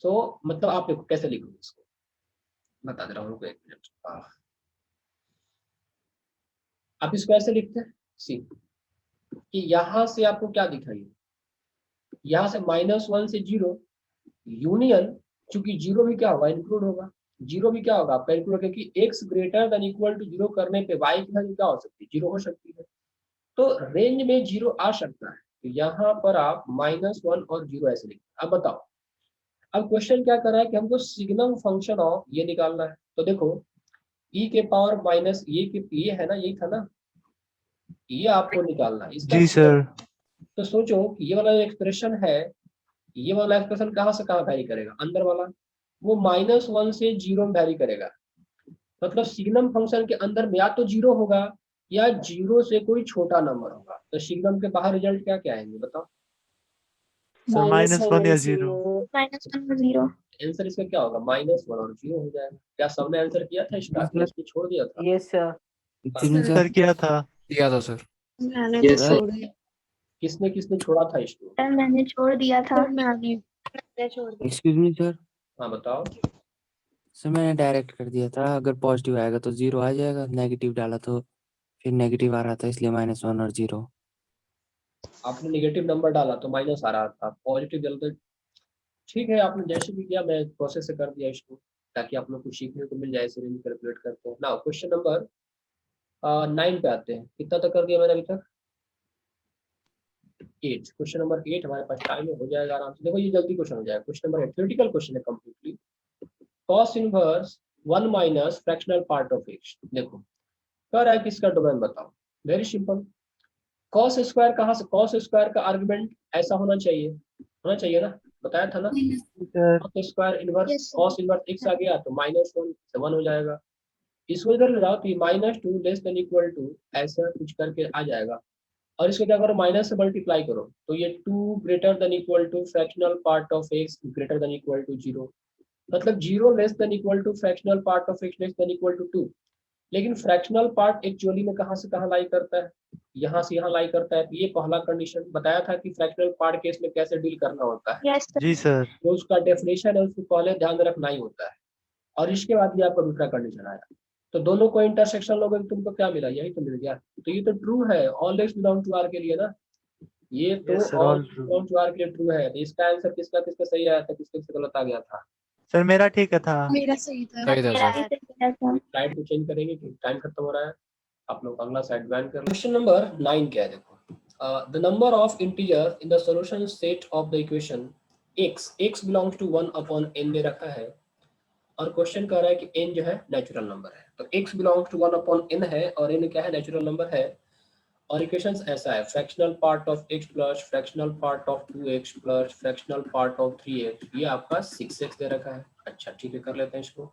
तो मतलब आप देखो कैसे लिखोगे इसको, बता दे रहा हूँ 1 मिनट। आप इसको ऐसे लिखते हैं सी कि यहाँ से आपको क्या दिखाइए, यहाँ से -1 से 0 यूनियन, चूंकि 0 भी क्या होगा इंक्लूड होगा। 0 भी क्या होगा आपका इंक्लूड, क्योंकि x > 0 करने पे y की वैल्यू क्या हो सकती है 0 हो सकती है। तो रेंज में 0 आ सकता है। तो यहाँ पर आप -1 और 0 ऐसे लिखते। अब बताओ, अब क्वेश्चन क्या कर रहा है कि हमको सिग्नम फंक्शन ऑफ ये निकालना है। तो देखो e के पावर माइनस ये है ना, यही था ना, ये आपको निकालना है इसका। जी सर। तो सोचो कि ये वाला एक्सप्रेशन है, ये वाला एक्सप्रेशन कहाँ से कहाँ वैरी करेगा, अंदर वाला वो -1 से 0 में वैरी करेगा। मतलब सिग्नम फंक्शन के अंदर में या तो 0 होगा या 0 से कोई छोटा नंबर होगा। तो सिग्नम के बाहर रिजल्ट क्या क्या आएंगे बताओ? सर -1 या 0। -1 और 0। आंसर इसका क्या होगा -1 और 0 हो जाएगा। क्या सबने आंसर किया था इसका, Yes, sir. इसको छोड़ दिया था? Yes sir. सर किया था। दिया था सर। मैंने Yes, तो sir. छोड़ दिया। किसने किसने छोड़ा था इसको? सर मैंने छोड़ दिया था। सर मैंने छोड़ दिया। Excuse me sir. हाँ बताओ। सर मैंने डायरेक्ट कर दिया था, अगर पॉजिटिव आएगा तो 0 आ जाएगा, नेगेटिव डाला तो फिर नेगेटिव आ रहा था, इसलिए -1 और 0। आपने नेगेटिव नंबर डाला तो माइनस आ रहा था, पॉजिटिव डाला तो ठीक है। आपने जैसे भी किया, मैं प्रोसेस से कर दिया इसको ताकि आप लोग को सीखने को मिल जाए। ऐसे रेंज कैलकुलेट करते हैं ना। क्वेश्चन नंबर 9 पे आते हैं। कितना तक कर दिया मैंने अभी तक? 8। क्वेश्चन नंबर 8 हमारे पास टाइम हो जाएगा आराम से। देखो ये जल्दी क्वेश्चन हो जाएगा। क्वेश्चन नंबर 8 थ्योरेटिकल क्वेश्चन है completely. cos inverse 1 minus fractional part of x। देखो कर है किसका डोमेन बताओ। Very simple. cos स्क्वायर कहाँ से, cos स्क्वायर का आर्गुमेंट ऐसा होना चाहिए ना, बताया था ना। Sir cos square inverse Yes, sir. cos inverse x आ गया तो -1 से 1 हो जाएगा। इसको इधर ले जाओ तो ये -2 लेस देन इक्वल टू ऐसा कुछ करके आ जाएगा, और इसको क्या करो माइनस से मल्टीप्लाई करो तो ये 2 greater than equal to fractional part of x greater than equal to 0, मतलब 0 less than equal to fractional part of x less than equal to 2। लेकिन फ्रैक्शनल पार्ट एक्चुअली में कहाँ से कहाँ लाई करता है, यहाँ से यहाँ लाई करता है। तो ये पहला कंडीशन बताया था कि फ्रैक्शनल पार्ट केस में कैसे डील करना होता है, यस सर। जी सर। तो उसका डेफिनेशन है उसको पहले ध्यान में रखना ही होता है। और इसके बाद ये आपका दूसरा कंडीशन आया, तो दोनों को इंटरसेक्शन लोगे तो तुमको क्या मिला, यही तो मिल गया। तो ये तो ट्रू है all x belong to R के लिए ना, ये तो Yes, sir, all all true. Belong to R के लिए ट्रू है। तो इसका आंसर किसका किसका सही आया था, किसका किसका गलत आ गया था? सर मेरा ठीक है था। मेरा सही था। सही था मेरा सर। भी सही था। स्लाइड को चेंज करेंगे कि टाइम खत्म हो रहा है, आप लोग अगला स्लाइड ज्वाइन कर। क्वेश्चन नंबर 9 क्या है देखो, the number of integer in the solution set of the equation x belongs to 1 upon n दे रखा है, और क्वेश्चन कह रहा है कि n जो है नेचुरल नंबर है। तो x belongs to 1 upon n है और n क्या है, नेचुरल नंबर है। और इक्वेशन ऐसा है, fractional part of x plus fractional part of 2x plus fractional part of 3x, ये आपका 6x दे रखा है। अच्छा ठीक है, कर लेते हैं इसको।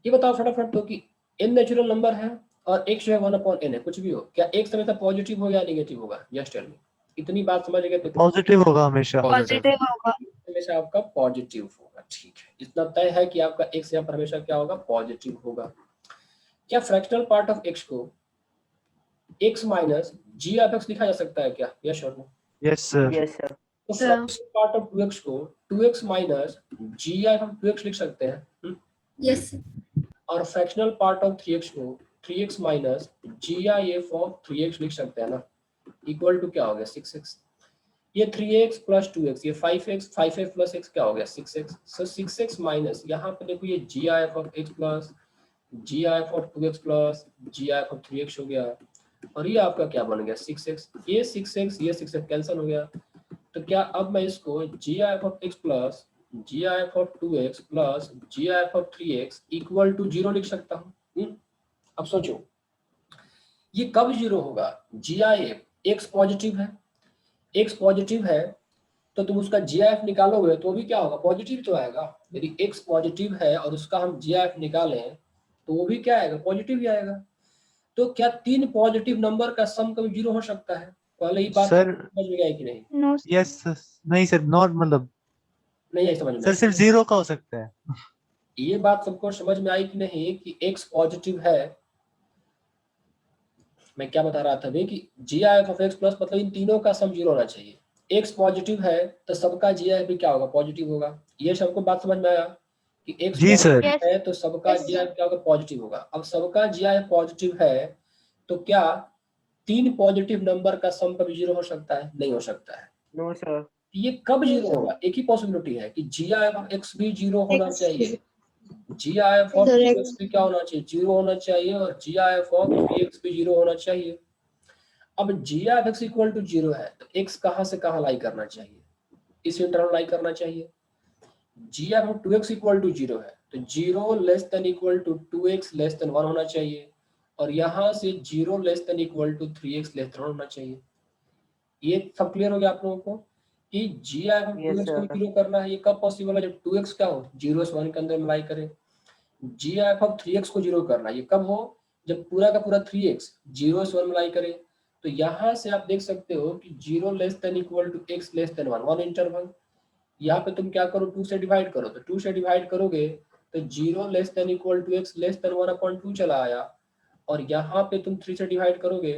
ये बताओ फटाफट तो कि n नेचुरल नंबर है और x जो है 1 अपॉन n है, कुछ भी हो, क्या x हमेशा पॉजिटिव होगा या नेगेटिव होगा, जस्ट टेल मी। इतनी बात समझ गए तो पॉजिटिव होगा हमेशा। पॉजिटिव। होगा। हमेशा आपका पॉजिटिव होगा, ठीक है। इतना तय है कि आपका x यहाँ पर हमेशा क्या होगा, पॉजिटिव होगा। क्या फ्रैक्शनल पार्ट ऑफ x को x minus g of x लिखा जा सकता है क्या, यस और no? Yes sir. Yes sir. तो फ्रैक्शनल पार्ट ऑफ 2x को 2x minus g of 2x लिख सकते हैं, यस और फ्रैक्शनल पार्ट ऑफ 3x को 3x minus GIF of 3x लिख सकते हैं ना, इक्वल टू क्या हो गया 6x। ये 3x प्लस 2x, ये 5x, 5x प्लस x क्या हो गया 6x। सो 6x माइनस यहाँ पे देखो ये GIF of x plus GIF of 2x plus GIF of 3x हो गया, और ये आपका क्या बन गया 6x। ये 6x ये 6x कैंसिल हो गया, तो क्या अब मैं इसको GIF of x plus GIF of 2x plus GIF of 3x equal to 0 लिख सकता हूँ। अब सोचो ये कब 0 होगा, GIF x पॉजिटिव है, x पॉजिटिव है तो तुम उसका GIF निकालोगे तो भी क्या होगा, पॉजिटिव तो आएगा। यदि x पॉजिटिव है और उसका हम GIF निकालें तो वो भी क्या आएगा, पॉजिटिव ही आएगा। तो क्या 3 पॉजिटिव नंबर का सम कभी 0 हो सकता है? पहले ही बात सर समझ में आई कि नहीं? नो यस नहीं सर, नॉट मतलब नहीं आई समझ में सर आई? सिर्फ 0 का हो सकता है। ये बात सबको समझ में आई कि नहीं कि x पॉजिटिव है। मैं क्या बता रहा था भाई कि GIF ऑफ x प्लस मतलब इन तीनों का सम 0 होना चाहिए। x पॉजिटिव है तो सबका GIF भी क्या होगा, पॉजिटिव होगा। ये सबको बात समझ में आया कि x जी सर। पॉजिटिव है तो सबका Yes, sir. GIF क्या होगा, पॉजिटिव होगा। अब सबका GIF पॉजिटिव है तो क्या 3 पॉजिटिव नंबर का सम कभी 0 हो सकता है? नहीं हो सकता है। No sir. ये कब 0 होगा, एक ही पॉसिबिलिटी है कि GIF ऑफ x भी 0 होना X चाहिए, GIF ऑफ Sir, 2x भी क्या होना चाहिए, 0 होना चाहिए, और GIF ऑफ 3x भी 0 होना चाहिए। अब GIF x इक्वल टू 0 है तो x कहाँ से कहाँ लाई करना चाहिए, इस इंटरवल लाई करना चाहिए। GIF of 2x equal to 0 है तो 0 less than equal to 2x less than 1 होना चाहिए, और यहाँ से 0 less than equal to 3x less than 1 होना चाहिए। ये सब क्लियर हो गया आप लोगों को कि GIF ऑफ Yes, 2x को sir. 0 करना है। ये कब पॉसिबल है, जब 2x क्या हो 0 से 1 के अंदर मिलाई करे। GIF ऑफ 3x को 0 करना, ये कब हो, जब पूरा का पूरा 3x 0 से 1 मिलाई करे। तो यहाँ से आप देख सकते हो कि 0 less than equal to x less than 1, 1 interval. यहाँ पे तुम क्या करो, 2 से डिवाइड करो, तो 2 से डिवाइड करोगे तो 0 less than equal to x less than 1 upon 2 चला आया, और यहाँ पे तुम 3 से डिवाइड करोगे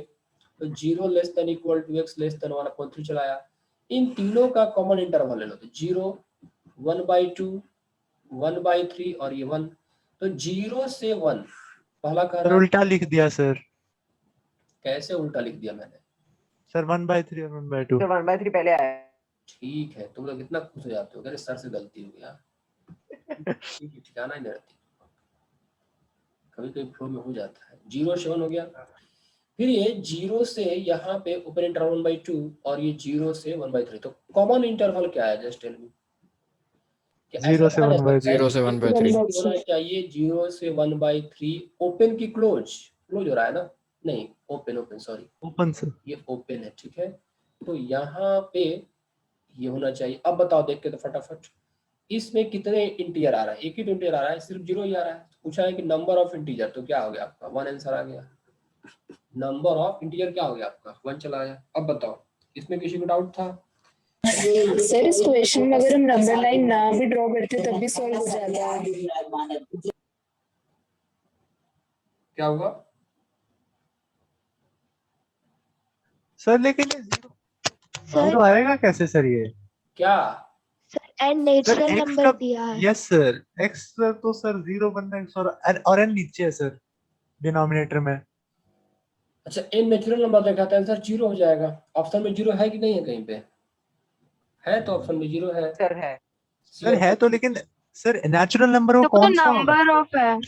तो 0 less than equal to x less than 1 upon 3 चला आया। इन तीनों का कॉमन इंटरवल ले लो, तो 0 1/2 1/3 और ये 1। तो 0 से 1 पहला कह सर रहा है, उल्टा लिख दिया सर। कैसे उल्टा लिख दिया मैंने? सर 1/3 और 1/2। तो 1/3 पहले आया। ठीक है, तुम लोग कितना खुश हो जाते हो, अरे सर से गलती हो गया, ठीक है, ठिकाना ही नहीं रहती, कभी कभी फ्लो में हो जाता है। 0 से 1 हो गया, फिर ये 0 से यहाँ पे ओपन इंटरवल 1/2 और ये 0 से 1/3। तो कॉमन इंटरवल क्या है, जस्ट टेल मी। 0 से 1/3। 0 से 1/3। होना चाहिए 0 से 1/3 ओपन की क्लोज हो रहा है ना, नहीं ओपन सॉरी, ओपन सर। ये ओपन है, ठीक है। तो यहाँ पे ये होना चाहिए। अब बताओ देख के तो फटाफट, इसमें कितने इंटीजर आ रहा है? एक ही तो इंटीजर आ रहा है, सिर्फ 0 ही आ रहा है। पूछा है कि नंबर ऑफ इंटीजर, तो क्या हो गया आपका 1 आंसर आ गया। नंबर ऑफ इंटीजर क्या हो गया आपका 1 चला गया। अब बताओ इसमें किसी को डाउट था? सर इस क्वेश्चन में अगर हम नंबर लाइन ना भी ड्रॉ करते तब भी सॉल्व हो जाता है। क्या होगा सर लेकिन ये जीरो आएगा कैसे सर ये? क्या? Sir and sir natural x number का दिया है। यस सर, x तो सर 0 बनना है और n नीचे है सर डिनोमिनेटर में। अच्छा n नेचुरल नंबर देखा था, आंसर 0 हो जाएगा। ऑप्शन में 0 है कि नहीं है? कहीं पे है तो ऑप्शन में 0 है। सर है। सर है तो, लेकिन सर नेचुरल नंबर वो तो कौन सा होगा? नंबर ऑफ है।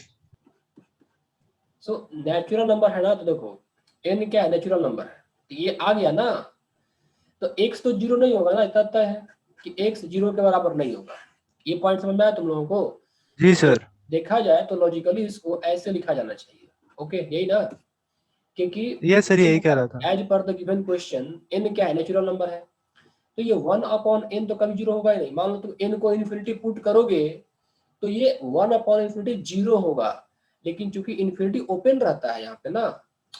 सो नेचुरल नंबर है ना, तो देखो n क्या है? नेचुरल नंबर है, तो ये आ गया ना, तो x तो 0 नहीं होगा ना, इतना तय है कि x 0 के बराबर नहीं होगा। ये पॉइंट समझ में आया तुम लोगों को? जी सर। देखा जाए तो लॉजिकली इसको ऐसे लिखा जाना चाहिए। ओके यही ना, क्योंकि ये सर यही कह रहा था। As per the given question n क्या है? नेचुरल नंबर है, तो ये 1/n तो कभी 0 होगा ही नहीं। मान लो तुम n को इन्फिनिटी पुट करोगे तो ये 1/∞ 0 होगा, लेकिन चूंकि इन्फिनिटी ओपन रहता है यहाँ पे ना,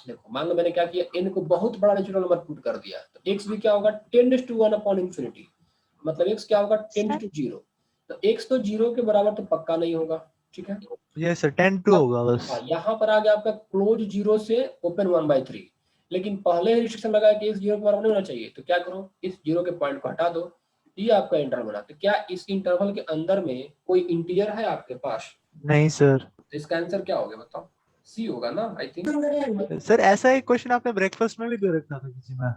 देखो मान लो मैंने क्या किया, n को बहुत बड़ा नेचुरल नंबर पुट कर दिया, तो x भी क्या होगा 10⁻∞, मतलब x क्या होगा 10⁻�0, तो x तो 0 के बराबर तो पक्का नहीं होगा। ठीक है, ये सर 10 होगा बस। यहाँ पर आ गया आपका क्लोज 0 से ओपन 1/3, लेकिन पहले रिस्ट्रिक्शन लगाया कि x 0 के बराबर नहीं होना चाहिए, तो क्या करो इस 0 के पॉइंट को हटा दो, ये आपका इंटरवल बना। तो क्या इस इंटरवल के अंदर में कोई इंटीजर है आपके पास? नहीं सर। तो इसका आंसर क्या होगा बताओ? सी होगा ना आई थिंक। सर ऐसा एक क्वेश्चन आपने ब्रेकफास्ट में भी दे रखा था किसी में।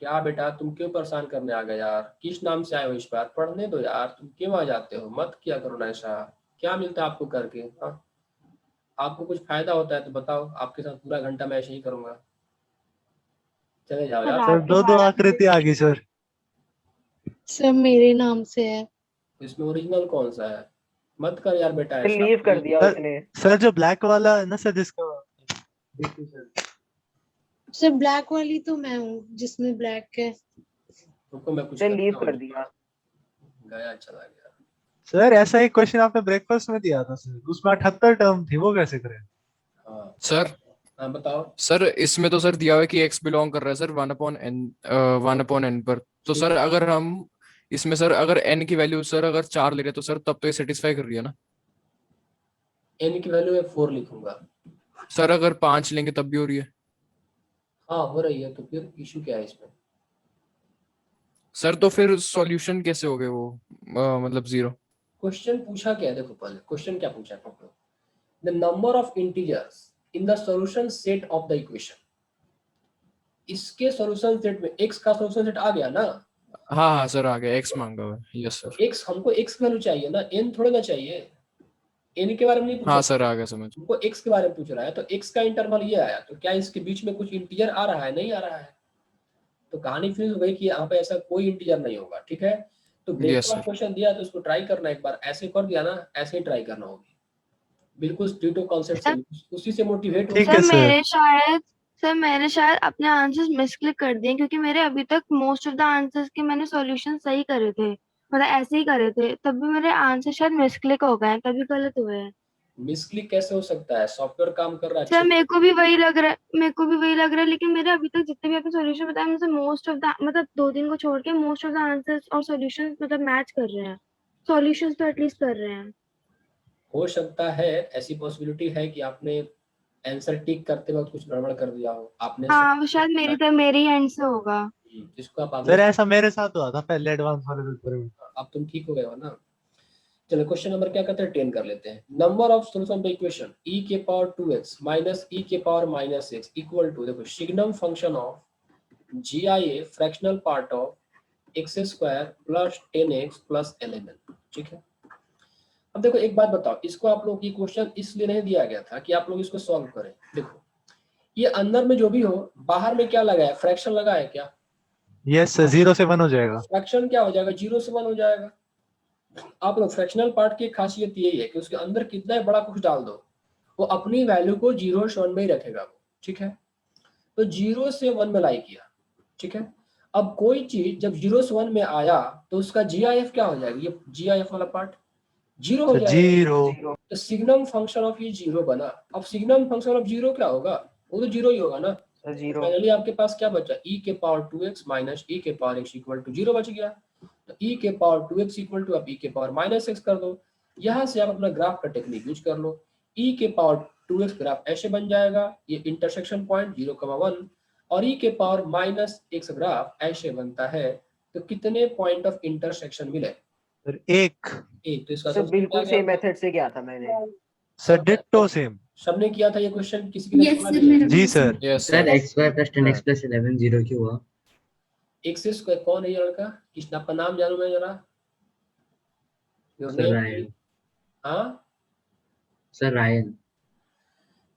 क्या बेटा तुम क्यों परेशान करने आ गए यार? किस नाम से आए हो इस बार? पढ़ने दो यार, तुम क्यों आ जाते हो? मत किया करो ना ऐसा। क्या मिलता है आपको करके? हाँ आपको कुछ फायदा होता है तो बताओ, आपके साथ पूरा घंटा मैं ऐसे ही करूंगा। चले जाओ यार। सर दो आकृति आ गई सर। सर मेरे नाम से है। इसमें ओरिजिनल कौन सा है? मत कर यार बेटा ऐसा। लीव कर दिया सर- उसने। सर जो ब्लैक वाला है ना सर, जिसका देखिए सर। सर ब्लैक वाली तो मैं हूँ जिसमें ब्लैक है। रुको मैं कुछ सर लीव करता कर हूँ। दिया। गया चला गया। सर ऐसा एक क्वेश्चन आपने ब्रेकफास्ट में दिया था सर, उसमें 78 टर्म थी, वो कैसे करें? हाँ सर हाँ बताओ। सर इसमें तो सर दिया हुआ है कि x बिलोंग कर रहा है सर 1/n पर, तो सर अगर हम इसमें सर अगर n की वैल्यू सर अगर 4 ले रहे तो सर तब तो ये सेटिस्फाई कर रही है ना? n की वैल्यू मैं 4 लिखूंगा। सर अगर 5 लेंगे तब भी हो रही है? हाँ हो रही है, तो फिर इशू क्या है इसमें? सर तो फिर सॉल्यूशन कैसे हो गए वो मतलब 0? क्वेश्चन पूछा क्या है? देखो पहले क्वेश्चन क्या पूछा है, पकड़ो। The number of integers in the solution set of the equation. इसके सॉल्यूशन सेट में x का सॉल्यूशन सेट आ गया ना। हाँ हाँ सर आ गया, x मांगा हुआ है। Yes sir. x हमको x की वैल्यू चाहिए ना, n थोड़ा ना चाहिए। n के बारे में नहीं पूछा, हाँ सर आ गया समझ। हमको x के बारे में पूछ रहा है, तो x का इंटरवल ये आया, तो क्या इसके बीच में कुछ इंटीजर आ रहा है? नहीं आ रहा है, तो कहानी फिर हो गई कि यहाँ पे ऐसा कोई इंटीजर नहीं होगा। ठीक है, तो Yes, ब्रेकफास्ट sir. क्वेश्चन दिया तो उसको ट्राई करना, एक बार ऐसे कर दिया ना, ऐसे ही ट्राई करना होगी, बिल्कुल डिटो कॉन्सेप्ट से, उसी से मोटिवेट ठीक है सर। सर मैंने शायद अपने आंसर्स मिसक्लिक कर दिए, क्योंकि मेरे अभी तक मोस्ट ऑफ द आंसर्स के मैंने सॉल्यूशन सही करे थे, मतलब ऐसे ही करे थे, तब भी मेरे आंसर शायद मिसक्लिक हो गए हैं, तभी गलत हुए हैं। मिसक्लिक कैसे हो सकता है? सॉफ्टवेयर काम कर रहा है सर अच्छे मेरे को भी वही लग रहा है, लेकिन मेरे अभी तक जितने भी आपने सॉल्यूशन बताया, मुझे मोस्ट ऑफ द, मतलब 2-3 को छोड़ के मोस्ट ऑफ द आंसर्स और सॉल्यूशंस मतलब मैच कर रहे हैं, सॉल्यूशंस तो एटलीस्ट कर रहे हैं। हो सकता है, ऐसी पॉसिबिलिटी है कि आपने आंसर टिक करते वक्त कुछ गड़बड़ कर दिया हो आपने। हाँ वो शायद मेरी एंड से होगा। जिसको आप सर ऐसा मेरे साथ हुआ था पहले एडवांस वाले पेपर में। अब तुम ठीक हो गए हो ना। चलो क्वेश्चन नंबर क्या कहते हैं 10 कर लेते हैं। Number of solution of the equation e के पावर 2x माइनस e के power minus x equal to, देखो signum function of GIA fractional part of x² plus 10x plus 11। ठीक है, अब देखो एक बात बताओ, इसको आप लोग की क्वेश्चन इसलिए नहीं दिया गया था कि आप लोग इसको सॉल्व करें। देखो ये अंदर में जो भी हो, बाहर में क्या लगा है? फ्रैक्शन लगा है क्या? यस सर 0 से 1 हो जाएगा। फ्रैक्शन क्या हो जाएगा? 0 से 1 हो जाएगा। आप लोग फ्रैक्शनल पार्ट की खासियत यही है कि उसके अंदर कितना बड़ा कुछ डाल दो, वो अपनी वैल्यू को 0 से 1 में ही रखेगा वो। ठीक है, तो 0 से 1 में लाई किया। ठीक है, अब कोई चीज जब 0 से 1 में आया तो उसका GIF क्या हो जाएगा, ये GIF वाला पार्ट 0 हो जाएगा। जीरो। तो सिग्नम फंक्शन ऑफ ये 0 बना। अब सिग्नम फंक्शन ऑफ 0 क्या होगा, वो तो 0 ही होगा ना। Sir zero. फाइनली आपके पास क्या बचा, e के पावर 2x माइनस e के पावर x इक्वल टू 0 बच गया। तो e के पावर 2x इक्वल टू आप e के पावर माइनस x कर दो। यहाँ से आप अपना ग्राफ का टेक्निक यूज कर लो। e के पावर 2x ग्राफ ऐसे बन जाएगा, ये इंटरसेक्शन पॉइंट 0,1 और e के पावर माइनस x ग्राफ ऐसे बनता है। तो कितने पॉइंट ऑफ इंटरसेक्शन मिले, सर एक। तो इसका सर सबसे बिल्कुल क्या सेम गया? मेथड से किया था मैंने। Sir ditto same. सबने किया था ये क्वेश्चन, किसी ने Yes, छोड़ा sir, नहीं? मेरा जी भी sir. Yes sir sir. x square plus 10x plus 11 0 क्यों हुआ? एक्स स्क्वायर कौन है ये लड़का, किसने आपका नाम जानू मैं जरा? Your sir name? रायन। हाँ, sir Ryan.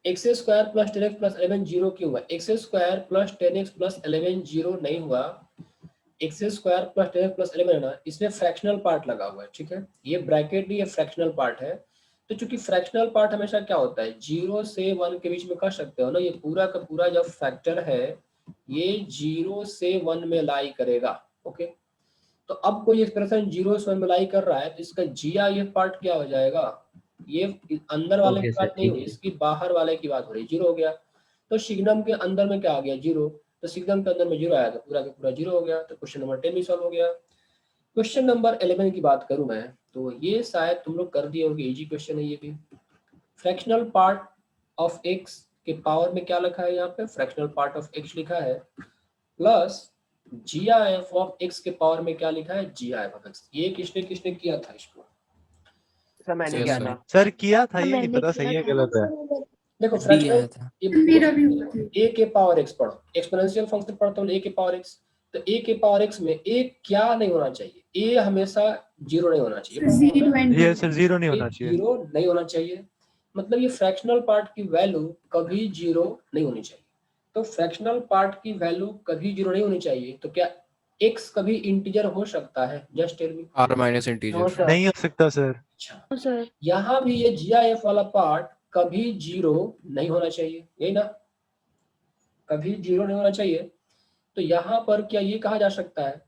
X square plus 10x plus 11 zero क्यों हुआ? X square plus 10x plus 11 zero नहीं हुआ। X square plus 10x plus 11 है ना, इसमें फ्रैक्शनल पार्ट लगा हुआ है, ठीक है। ये ब्रैकेट नहीं, ये फ्रैक्शनल पार्ट है। तो चूंकि फ्रैक्शनल पार्ट हमेशा क्या होता है, 0 से 1 के बीच में कर सकते हो ना। ये पूरा का पूरा जब फैक्टर है ये 0 से 1 में लाई करेगा, ओके। तो अब कोई एक्सप्रेशन 0 से 1 में लाई कर रहा है तो इसका GIF पार्ट क्या हो जाएगा, ये अंदर वाले ओके की सर, बात नहीं ठीक हुई, है। इसकी बाहर वाले की बात हो रही, 0 हो गया। तो सिग्नम के अंदर में क्या आ गया, 0। तो सिग्नम के अंदर में 0 आया तो पूरा का पूरा 0 हो गया। तो क्वेश्चन नंबर 10 भी सॉल्व हो गया। क्वेश्चन नंबर 11 की बात करूं मैं तो ये शायद तुम लोग कर दिए होंगे, इजी क्वेश्चन है ये भी। फ्रैक्शनल पार्ट ऑफ x के पावर में क्या लिखा है, यहाँ पे फ्रैक्शनल पार्ट ऑफ x लिखा है प्लस GIF ऑफ x के पावर में क्या लिखा है, GIF ऑफ x। ये किसने किसने किया था इसको? सर मैंने Yes, किया sir. था। सर किया था, ये नहीं मैंने पता किया सही है था। गलत है। देखो डी फ्रैक्शनल आया था। मेरा भी हुआ था। a के पावर x पढ़ो, एक्सपोनेंशियल फंक्शन पढ़ते हो a के पावर x। तो a के पावर x में a क्या नहीं होना चाहिए, a हमेशा 0 नहीं होना चाहिए। 0 and ये सर जीरो नहीं होना चाहिए। 0 नहीं होना चाहिए, मतलब ये फ्रैक्शनल पार्ट की वैल्यू कभी 0 नहीं होनी चाहिए। तो फ्रैक्शनल पार्ट की वैल्यू कभी 0 नहीं होनी चाहिए। तो क्या x कभी इंटीजर हो सकता है, just tell me. r minus no integer. Sir. नहीं हो सकता सर। अच्छा, सर यहाँ भी ये GIF वाला पार्ट कभी 0 नहीं होना चाहिए, यही ना, कभी 0 नहीं होना चाहिए। तो यहाँ पर क्या ये कहा जा सकता है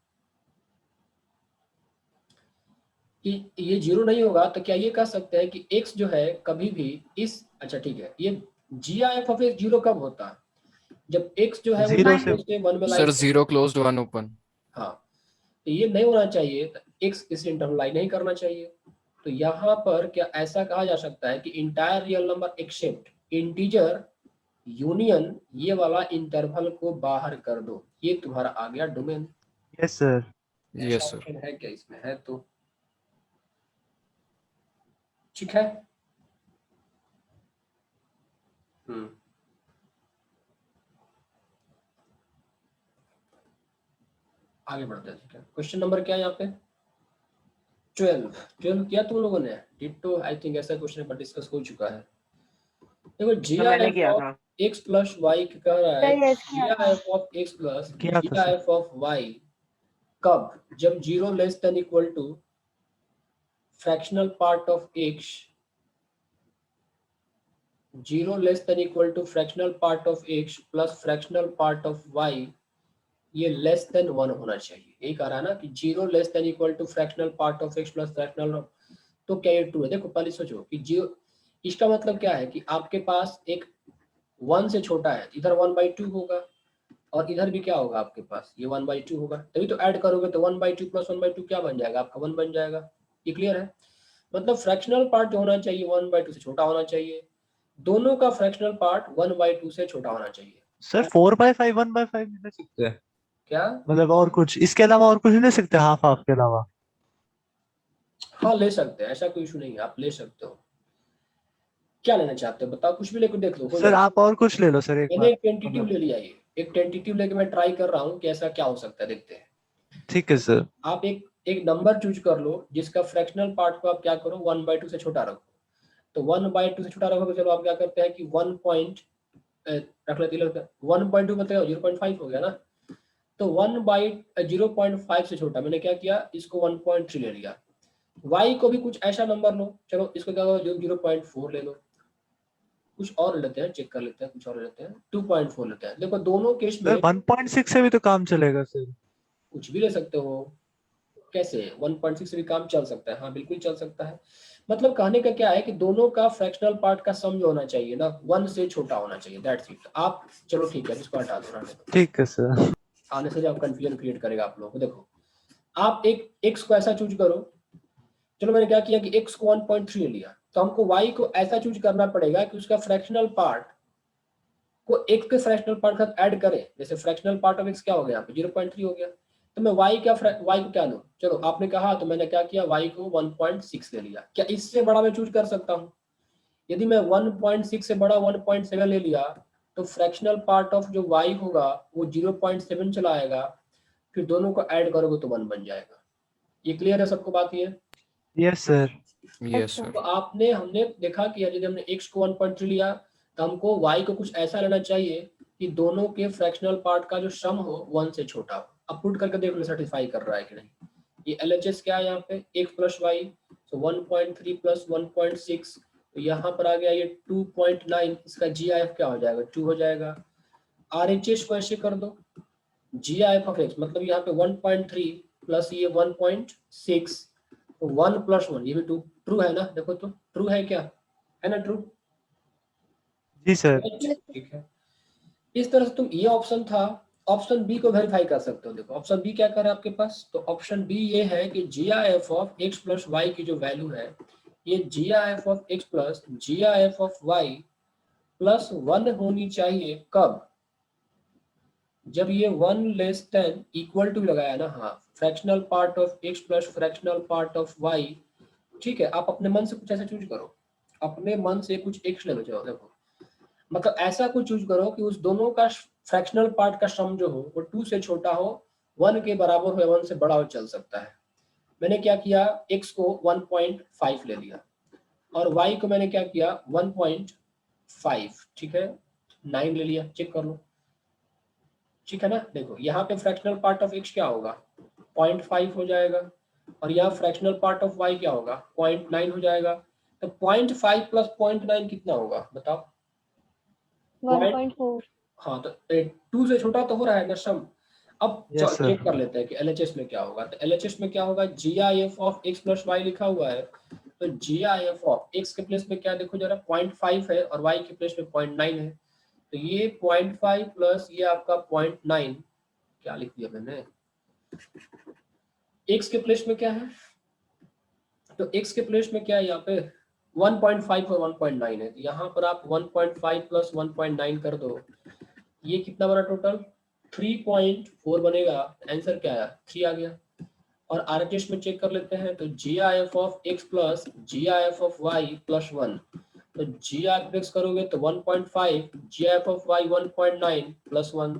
कि ये 0 नहीं होगा, तो क्या ये कह सकते हैं कि x जो है कभी भी इस, अच्छा ठीक है, ये GIF ऑफ x 0 कब होता है, जब x जो है वो 0 0 से 1 में सर लाइन, 0 क्लोज्ड 1 ओपन। हाँ, तो ये नहीं होना चाहिए, तो x इस इंटरलाइन नहीं करना चाहिए। तो यहाँ पर क्या ऐसा कहा जा सकता है कि entire real number except integer union ये वाला इंटरवल को बाहर कर दो, ये तुम्हारा आ गया domain. Yes sir. Yes sir. Option है क्या इसमें, है तो ठीक है। आगे बढ़ते हैं, ठीक है। क्वेश्चन नंबर क्या है यहाँ पे, 12 किया तुम लोगों ने डिट्टो, आई थिंक ऐसा क्वेश्चन पर डिस्कस हो चुका है। देखो सर मैंने GIF किया ऑफ था। x प्लस वाई कह रहा है, सर, yes, किया था। GIF ऑफ x प्लस किया था, सर। GIF ऑफ y कब, जब 0 less than equal to fractional part of x, 0 less than equal to fractional part of x plus fractional part of y, ये less than 1 होना चाहिए। यही कह रहा है ना कि 0 less than equal to fractional part of x plus fractional, तो क्या ये ट्रू है? देखो पहले सोचो कि 0, इसका मतलब क्या है कि आपके पास एक 1 से छोटा है, इधर 1/2 होगा और इधर भी क्या होगा आपके पास, ये 1/2 होगा, तभी तो ऐड करोगे तो 1/2 प्लस 1/2 क्या बन जाएगा आपका, 1 बन जाएगा। ये क्लियर है? मतलब फ्रैक्शनल पार्ट जो होना चाहिए 1/2 से छोटा होना चाहिए, दोनों का फ्रैक्शनल पार्ट 1/2 से छोटा होना चाहिए। सर 4/5 1/5 ले सकते हैं, क्या? मतलब और कुछ इसके अलावा और कुछ नहीं ले सकते, हाफ हाफ के अलावा? हाँ ले सकते हैं, ऐसा कोई इशू नहीं है, आप ले सकते हो। क्या लेना चाहते हो बताओ, कुछ भी लेकर देख लो। सर आप और कुछ ले लो सर एक मैंने एक बार। टेंटेटिव ले लिया, ये एक टेंटेटिव लेके मैं ट्राई कर रहा हूँ कि ऐसा क्या हो सकता है, देखते हैं। ठीक है सर। आप एक नंबर चूज कर लो जिसका फ्रैक्शनल पार्ट को आप क्या करो 1/2 से छोटा रखो। तो 1/2 से छोटा रखोगे, चलो आप क्या करते हैं कि 1 पॉइंट रख लेते हैं, 1/2 मतलब 0.5 हो गया ना, तो 1/0.5 से छोटा मैंने क्या किया, इसको 1.3 ले लिया। y को भी कुछ ऐसा नंबर लो, चलो इसको क्या करो 0.4 ले लो, कुछ और लेते हैं, चेक कर लेते हैं, कुछ और लेते हैं, 2.4 लेते हैं। देखो दोनों केस में 1.6 से भी तो काम चलेगा सर। कुछ भी ले सकते हो। कैसे 1.6 से भी काम चल सकता है? हाँ बिल्कुल चल सकता है। मतलब कहने का क्या है कि दोनों का फ्रैक्शनल पार्ट का सम जो होना चाहिए ना 1 से छोटा होना चाहिए, दैट्स इट। आप चलो ठीक है, इसको हटा दो, रहने दो। ठीक है सर। आने से जब कंफ्यूजन क्रिएट करेगा आप लोगों को। देखो आप एक x को ऐसा चूज करो, चलो मैंने क्या किया कि x को 1.3 लिया, तो हमको y को ऐसा चूज करना पड़ेगा कि उसका फ्रैक्शनल पार्ट को x के फ्रैक्शनल पार्ट के साथ ऐड करें। जैसे फ्रैक्शनल पार्ट ऑफ x क्या हो गया यहाँ पे 0.3 हो गया, तो मैं y को क्या लूँ? चलो आपने कहा तो मैंने क्या किया, y को 1.6 ले लिया। क्या इससे बड़ा मैं चूज कर सकता हूँ? यदि मैं 1.6 से बड़ा 1.7 ले लिया तो फ्रैक्शनल पार्ट ऑफ जो y होगा वो 0.7 चला आएगा, फिर दोनों को ऐड करोगे तो 1 बन जाएगा। ये क्लियर है सबको बात? ये यस सर। यस तो सर। हमने देखा कि यदि हमने x को 1.3 लिया तो हमको y को कुछ ऐसा लेना चाहिए कि दोनों के फ्रैक्शनल पार्ट का जो सम हो 1 से छोटा हो। अब पुट करके देख लो सेटिस्फाई कर रहा है कि नहीं। ये LHS क्या है यहाँ पे, x प्लस वाई, तो 1.3 प्लस 1.6, तो यहाँ पर आ गया ये 2.9, इसका GIF क्या हो जाएगा, 2 हो जाएगा। RHS को ऐसे कर दो, GIF ऑफ x मतलब यहाँ पे 1.3 प्लस ये 1.6, तो 1 प्लस 1 ये भी ट्रू है ना? देखो तो ट्रू है क्या, है ना ट्रू? जी सर। ठीक है। इस तरह से तुम, ये ऑप्शन था, ऑप्शन बी को वेरीफाई कर सकते हो। देखो ऑप्शन बी क्या कर रहा है आपके पास, तो ऑप्शन बी ये है कि GIF of x plus y की जो वैल्यू है, ये GIF of x plus GIF of y plus 1 होनी चाहिए। कब? जब ये 1 लेस देन इक्वल टू लगाया ना, हाँ, fractional part of x plus fractional part of y। ठीक है, आप अपने मन से कुछ ऐसा चूज करो, अपने मन से कुछ x ले लो। जाओ देखो, मतलब ऐसा कुछ चूज करो कि उस दोनों का फ्रैक्शनल पार्ट का सम जो हो वो 2 से छोटा हो, 1 के बराबर हो या 1 से बड़ा हो, चल सकता है। मैंने क्या किया, x को 1.5 ले लिया और y को मैंने क्या किया 1.5, ठीक है, 9 ले लिया। चेक कर लो, ठीक है ना? देखो यहाँ पे फ्रैक्शनल पार्ट ऑफ x क्या होगा, 0.5 हो जाएगा, और यहाँ फ्रैक्शनल पार्ट ऑफ y क्या होगा, 0.9 हो जाएगा। तो 0.5 प्लस 0.9 कितना होगा बताओ? 1.4। हाँ, तो 2 से छोटा तो हो रहा है ना सम। अब यस सर। चेक कर लेते हैं कि LHS में क्या होगा। तो LHS में क्या होगा, GIF of x plus y लिखा हुआ है, तो GIF ऑफ x के प्लेस में क्या, देखो जरा 0.5 है और y के प्लेस में 0.9 है, तो ये 0.5 प्लस ये आपका 0.9, क्या लिख दिया मैंने, x के प्लेस में क्या है, तो x के प्लेस में क्या है यहाँ पे 1.5 और 1.9 है, तो यहाँ पर आप 1.5 प्लस 1.9 कर दो, ये कितना बना टोटल 3.4 बनेगा। आंसर क्या आया, 3 आ गया। और RHS में चेक कर लेते हैं, तो GIF of x plus GIF of y plus 1, तो GIF करोगे तो 1.5, GIF of y 1.9 plus 1,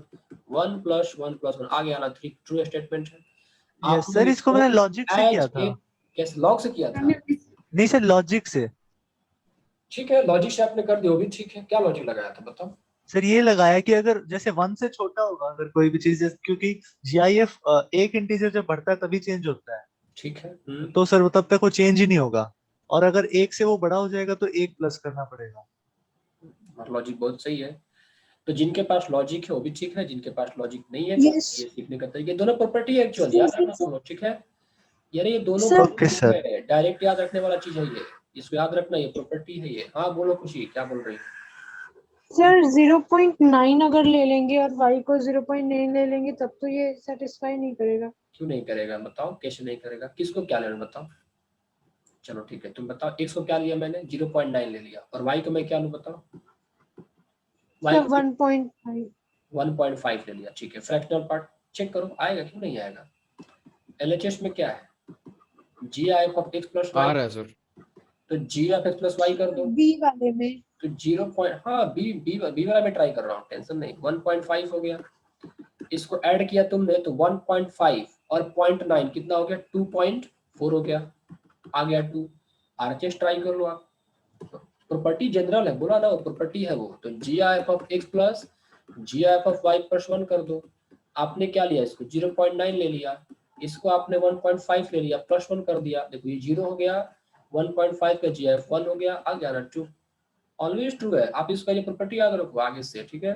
1 plus 1 plus 1 आ गया ना, 3 ट्रू स्टेटमेंट है। यस सर, इसको मैंने लॉजिक से किया था। कैसे लॉग से किया था? नहीं सर, लॉजिक से। ठीक है, लॉजिक से आपने कर दी होगी, ठीक है। क्या लॉजिक लगाया था बताओ? सर ये लगाया कि अगर जैसे 1 से छोटा होगा अगर कोई भी चीज, क्योंकि GIF एक इंटीजर जब बढ़ता है तभी चेंज होता है, ठीक है। तो सर वो तब तक वो चेंज ही नहीं होगा, और अगर 1 से वो बड़ा हो जाएगा तो 1 प्लस करना पड़ेगा। और लॉजिक बहुत सही है। तो जिनके पास लॉजिक है वो भी ठीक है, जिनके पास लॉजिक नहीं है तो Yes. ये सीखने का तरीका, दोनों प्रॉपर्टी है एक्चुअली, याद रखना तुम लोग, ठीक है? यार ये दोनों Sir. Okay sir. डायरेक्ट याद रखने वाला चीज है ये, इसको याद रखना, ये प्रॉपर्टी है ये। हाँ बोलो खुशी, क्या बोल रही? सर 0.9 अगर ले लेंगे और y को 0.9 ले लेंगे तब तो ये सेटिस्फाई नहीं करेगा। क्यों नहीं करेगा बताओ, कैसे नहीं करेगा, किसको क्या लेना बताओ? चलो ठीक है, तुम बताओ, x को क्या लिया मैंने 0.9 ले लिया, और y को मैं क्या लूं बताओ? y सर को 1.5। 1.5 ले लिया, ठीक है। फ्रैक्शनल पार्ट चेक करो, आएगा क्यों नहीं आएगा? LHS में क्या है, GIF ऑफ x प्लस आ y, रहा है सर। तो GIF x प्लस y कर दो, b वाले में तो 0. हाँ बी वाला में ट्राई कर रहा हूँ, टेंशन नहीं। 1.5 हो गया, इसको ऐड किया तुमने तो 1.5 और 0.9 कितना हो गया, 2.4 हो गया, आ गया 2। RHS ट्राई कर लो आप, प्रॉपर्टी जनरल है, बोला ना वो प्रॉपर्टी है वो। तो GIF of x plus GIF of y plus 1 कर दो। आपने क्या लिया, इसको 0.9 ले लिया, इसको आपने 1.5 ले लिया, प्लस 1 कर दिया, देखो ये 0 हो गया, 1.5 का GIF 1 हो गया, आ गया ना 2। ऑलवेज ट्रू है, आप इसका ये प्रॉपर्टी याद रखो आगे से, ठीक है?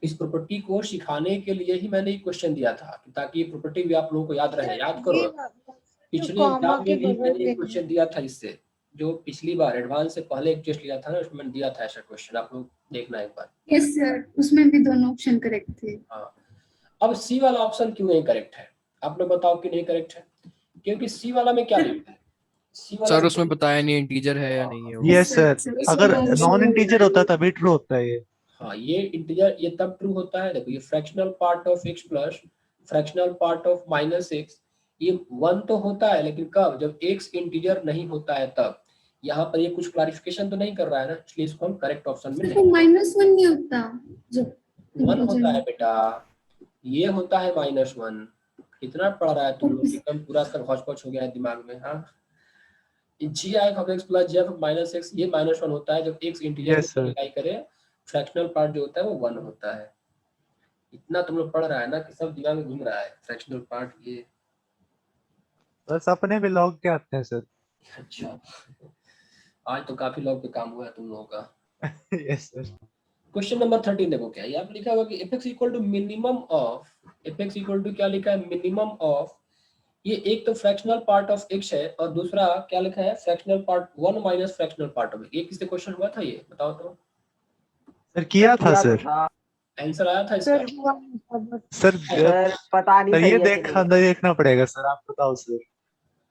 इस प्रॉपर्टी को सिखाने के लिए ही मैंने ये क्वेश्चन दिया था, कि ताकि ये प्रॉपर्टी भी आप लोगों को याद रहे। याद करो, पिछले कॉमा एग्जाम के में भी बगल मैंने में क्वेश्चन दिया था इससे, जो पिछली बार एडवांस से पहले एक टेस्ट लिया था ना, उसमें मैंने दिया था ऐसा क्वेश्चन, आप लोग देखना एक बार। यस सर, उसमें भी दोनों ऑप्शन करेक्ट थे। हाँ, अब सी वाला ऑप्शन क्यों नहीं करेक्ट है, आप लोग बताओ कि नहीं करेक्ट है? क्योंकि सी वाला में क्या लिखा है? सी वाला सर उसमें बताया नहीं इंटीजर है या नहीं है वो। यस सर, सर, अगर उसमें नॉन इंटीजर होता तभी ट्रू होता है ये। हाँ, ये इंटीजर ये तब ट्रू होता है। देखो, ये fractional part of x plus fractional part of -x, ये 1 तो होता है, लेकिन कब? जब x इंटीजर नहीं होता है तब। यहाँ पर ये कुछ क्लैरिफिकेशन तो नहीं कर रहा है ना, इसलिए इसको हम करेक्ट ऑप्शन में तो नहीं। -1 नहीं होता जब 1 होता है बेटा, ये होता है -1। कितना पढ़ रहा है तुम लोग? एकदम पूरा सब हौच-पौच हो गया है दिमाग में। हाँ, जी I of x plus j of -x, ये -1 होता है जब x integer Yes, sir. Multiply करे, फ्रैक्शनल पार्ट जो होता है वो 1 होता है। इतना तुम लोग पढ़ रहा है ना कि सब दिमाग में घूम रहा है फ्रैक्शनल पार्ट ये। बस अपने भी लॉग के आते हैं सर। अच्छा, आज तो काफी लोग पे काम हुआ है तुम लोगों का। Yes sir. क्वेश्चन नंबर 13 देखो, क्या यहाँ पे लिखा हुआ कि fx equal to minimum of, fx equal to क्या लिखा है? मिनिमम ऑफ, ये एक तो फ्रैक्शनल पार्ट ऑफ x है और दूसरा क्या लिखा है? Fractional part 1 minus fractional part of x। ये किससे क्वेश्चन हुआ था? ये बताओ तो। सर किया था सर। आंसर आया था इसका? सर सर पता नहीं ये सही है कि नहीं। देखना पड़ेगा सर, आप बताओ सर।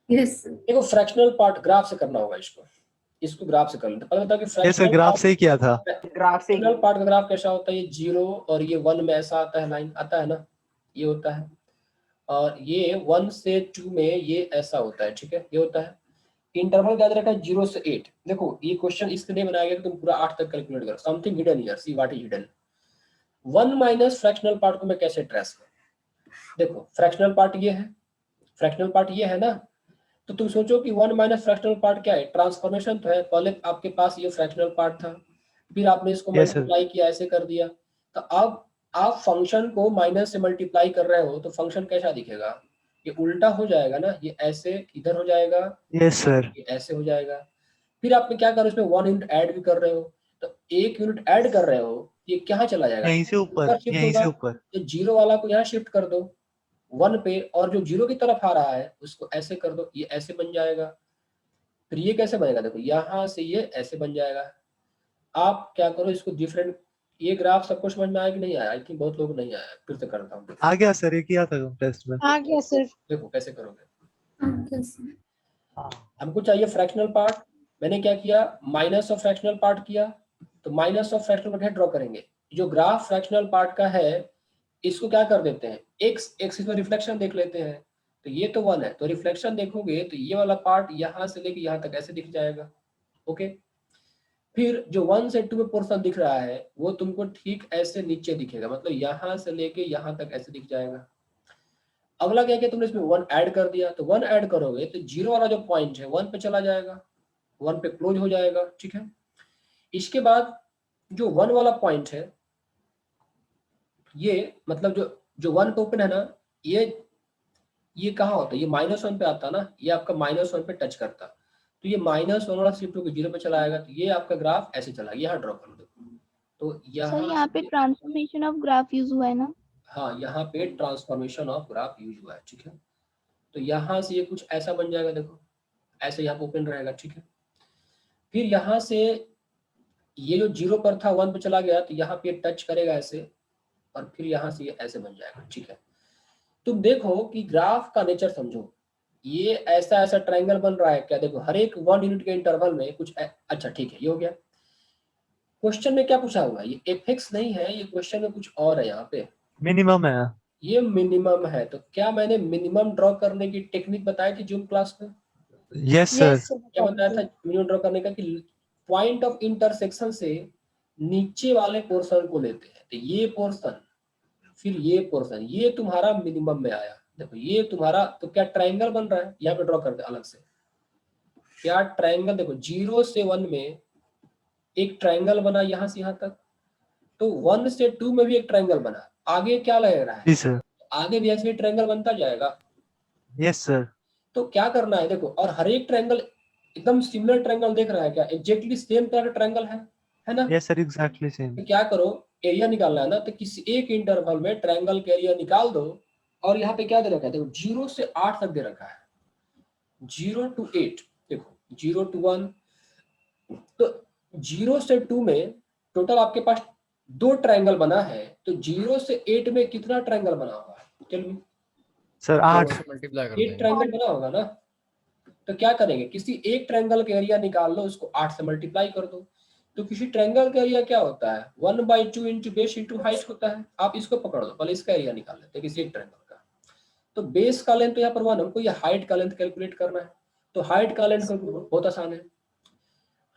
यस देखो, फ्रैक्शनल पार्ट ग्राफ से करना होगा इसको ग्राफ से कर लेते। पता था कि ये सर फ्रैक्शनल ग्राफ से ही किया था। ग्राफ से फ्रैक्शनल पार्ट का ग्राफ कैसा होता है? ये 0 और ये 1 में ऐसा आता है, लाइन आता है ना, ये होता है। और ये 1 से 2 में ये ऐसा होता है, ठीक है, ये होता है। इंटरवल याद रखा है 0 से 8। देखो, ये क्वेश्चन इसलिए बनाया गया कि तुम पूरा 8 तक कैलकुलेट करो। Something hidden here, see what is hidden. 1 minus fractional part को मैं कैसे ट्रेस करूं? देखो, फ्रैक्शनल पार्ट ये है, फ्रैक्शनल पार्ट ये है ना, तो तुम सोचो कि 1 माइनस फ्रैक्शनल पार्ट क्या है? ट्रांसफॉर्मेशन तो है। पहले आपके पास ये फ्रैक्शनल पार्ट था, फिर आपने इसको Yes, sir. मल्टीप्लाई किया, ऐसे कर दिया, तो अब आप फंक्शन को माइनस से मल्टीप्लाई कर रहे हो, तो फंक्शन कैसा दिखेगा? ये उल्टा हो जाएगा ना, ये ऐसे इधर हो जाएगा, यस सर। ये ऐसे हो जाएगा। फिर आपने क्या कर, इसमें 1 यूनिट ऐड भी कर रहे हो, तो 1 यूनिट ऐड कर रहे हो, ये कहाँ चला जाएगा? यहीं से ऊपर, शिफ्ट यहीं होगा। से ऊपर। तो 0 वाला को यहाँ शिफ्ट कर दो 1 पे, और जो 0 की तरफ आ रहा है उसको ऐसे कर दो, ये ऐसे बन जाएगा। फिर ये कैसे बनेगा? देखो, यहाँ से ये ऐसे बन जाएगा। आप क्या करो, इसको डिफरेंट, ये ग्राफ सबको समझ में आया कि नहीं आया? आई थिंक बहुत लोग नहीं आया, फिर से करता हूँ। आ गया सर, ये किया था टेस्ट में। आ गया सर। देखो कैसे करोगे। सर। हमको चाहिए फ्रैक्शनल पार्ट, मैंने क्या किया? माइनस ऑफ फ्रैक्शनल पार्ट किया, तो minus of fractional part draw करेंगे। जो ग्राफ फ्रैक्शनल पार्ट का है, इसको क्या कर देते हैं? एक्स इसमें रिफ्लेक्शन देख लेते हैं, तो ये तो 1 है, तो रिफ्लेक्शन देखोगे तो ये वाला पार्ट यहाँ से लेके यहाँ तक ऐसे दिख जाएगा। ओके, फिर जो 1 से 2 में पोर्शन दिख रहा है वो तुमको ठीक ऐसे नीचे दिखेगा, मतलब यहाँ से लेके यहाँ तक ऐसे दिख जाएगा। अगला क्या किया तुमने? इसमें 1 ऐड कर दिया, तो 1 ऐड करोगे तो 0 वाला जो पॉइंट है 1 पे चला जाएगा, 1 पे क्लोज हो जाएगा, ठीक है। इसके बाद जो 1 वाला पॉइंट है, ये मतलब जो 1 पे ओपन है ना, ये कहाँ होता है? ये -1 पे आता ना, ये आपका -1 पे टच करता, तो ये -1 वाला शिफ्ट होकर 0 पे चला आएगा, तो ये आपका ग्राफ ऐसे चला। यहाँ ड्रॉ कर दो, तो यहाँ पे ट्रांसफॉर्मेशन ऑफ ग्राफ यूज हुआ है ना? हाँ, यहाँ पे ट्रांसफॉर्मेशन ऑफ ग्राफ यूज हुआ है, ठीक है। तो यहाँ से ये कुछ ऐसा बन जाएगा, देखो ऐसे यहाँ पे ओपन रहेगा, ठीक है। फिर यहाँ से ये जो 0 पर था 1 पे चला गया, तो यहाँ पे टच करेगा ऐसे, और फिर यहाँ से ये ऐसे बन जाएगा, ठीक है। तुम देखो कि ग्राफ का नेचर समझो, ये ऐसा ऐसा ट्रायंगल बन रहा है क्या? देखो, हर एक 1 यूनिट के इंटरवल में कुछ अच्छा ठीक है, ये हो गया। क्वेश्चन में क्या पूछा हुआ है? ये एफएक्स नहीं है, ये क्वेश्चन में कुछ और है। यहाँ पे मिनिमम है, ये मिनिमम है, तो क्या मैंने मिनिमम ड्रॉ करने की टेक्निक बताई थी जूम क्लास में? Yes sir. क्या बताया था मिनिमम ड्रॉ करने का? कि पॉइंट ऑफ इंटरसेक्शन से नीचे वाले पोर्शन को लेते हैं, तो ये पोर्शन फिर ये पोर्शन, ये तुम्हारा मिनिमम में आया। देखो ये तुम्हारा, तो क्या ट्रायंगल बन रहा है? यहाँ पे ड्रॉ करते अलग से, क्या ट्रायंगल? देखो 0 से 1 में एक ट्रायंगल बना यहाँ से यहाँ तक, तो 1 से 2 में भी एक ट्रायंगल बना। आगे क्या लग रहा है? जी सर। आगे भी ऐसे ट्रायंगल बनता जाएगा। Yes sir. तो क्या करना है? देखो, और हर एक ट्रायंगल एकदम सिमिलर ट्रायंगल देख रहा है क्या? एग्जैक्टली सेम तरह का ट्रायंगल है ना? Yes sir, exactly same. तो क्या करो, एरिया निकालना है ना, तो किसी एक इंटरवल में ट्रायंगल का एरिया निकाल दो। और यहाँ पे क्या दे रखा है, देखो 0 से 8 तक दे रखा है, 0 to 8, देखो 0 to 1, तो 0 से 2 में टोटल आपके पास 2 ट्रायंगल बना है, तो 0 से 8 में कितना ट्रायंगल बना हुआ है, चलो सर 8। मल्टीप्लाई कर 8 देंगे। ट्रायंगल बना होगा ना। तो क्या करेंगे, किसी एक ट्रायंगल का एरिया निकाल लो, उसको 8 से मल्टीप्लाई कर दो। तो किसी ट्रायंगल का एरिया क्या होता है, 1/2 इंटू बेस इंटू हाइट होता है। आप इसको पकड़ लो, पहले इसका एरिया निकाल लेते हैं किसी एक ट्रायंगल का। तो बेस का लेंथ तो यहाँ पर 1, हमको ये हाइट का लेंथ कैलकुलेट करना है। तो हाइट का लेंथ बहुत आसान है।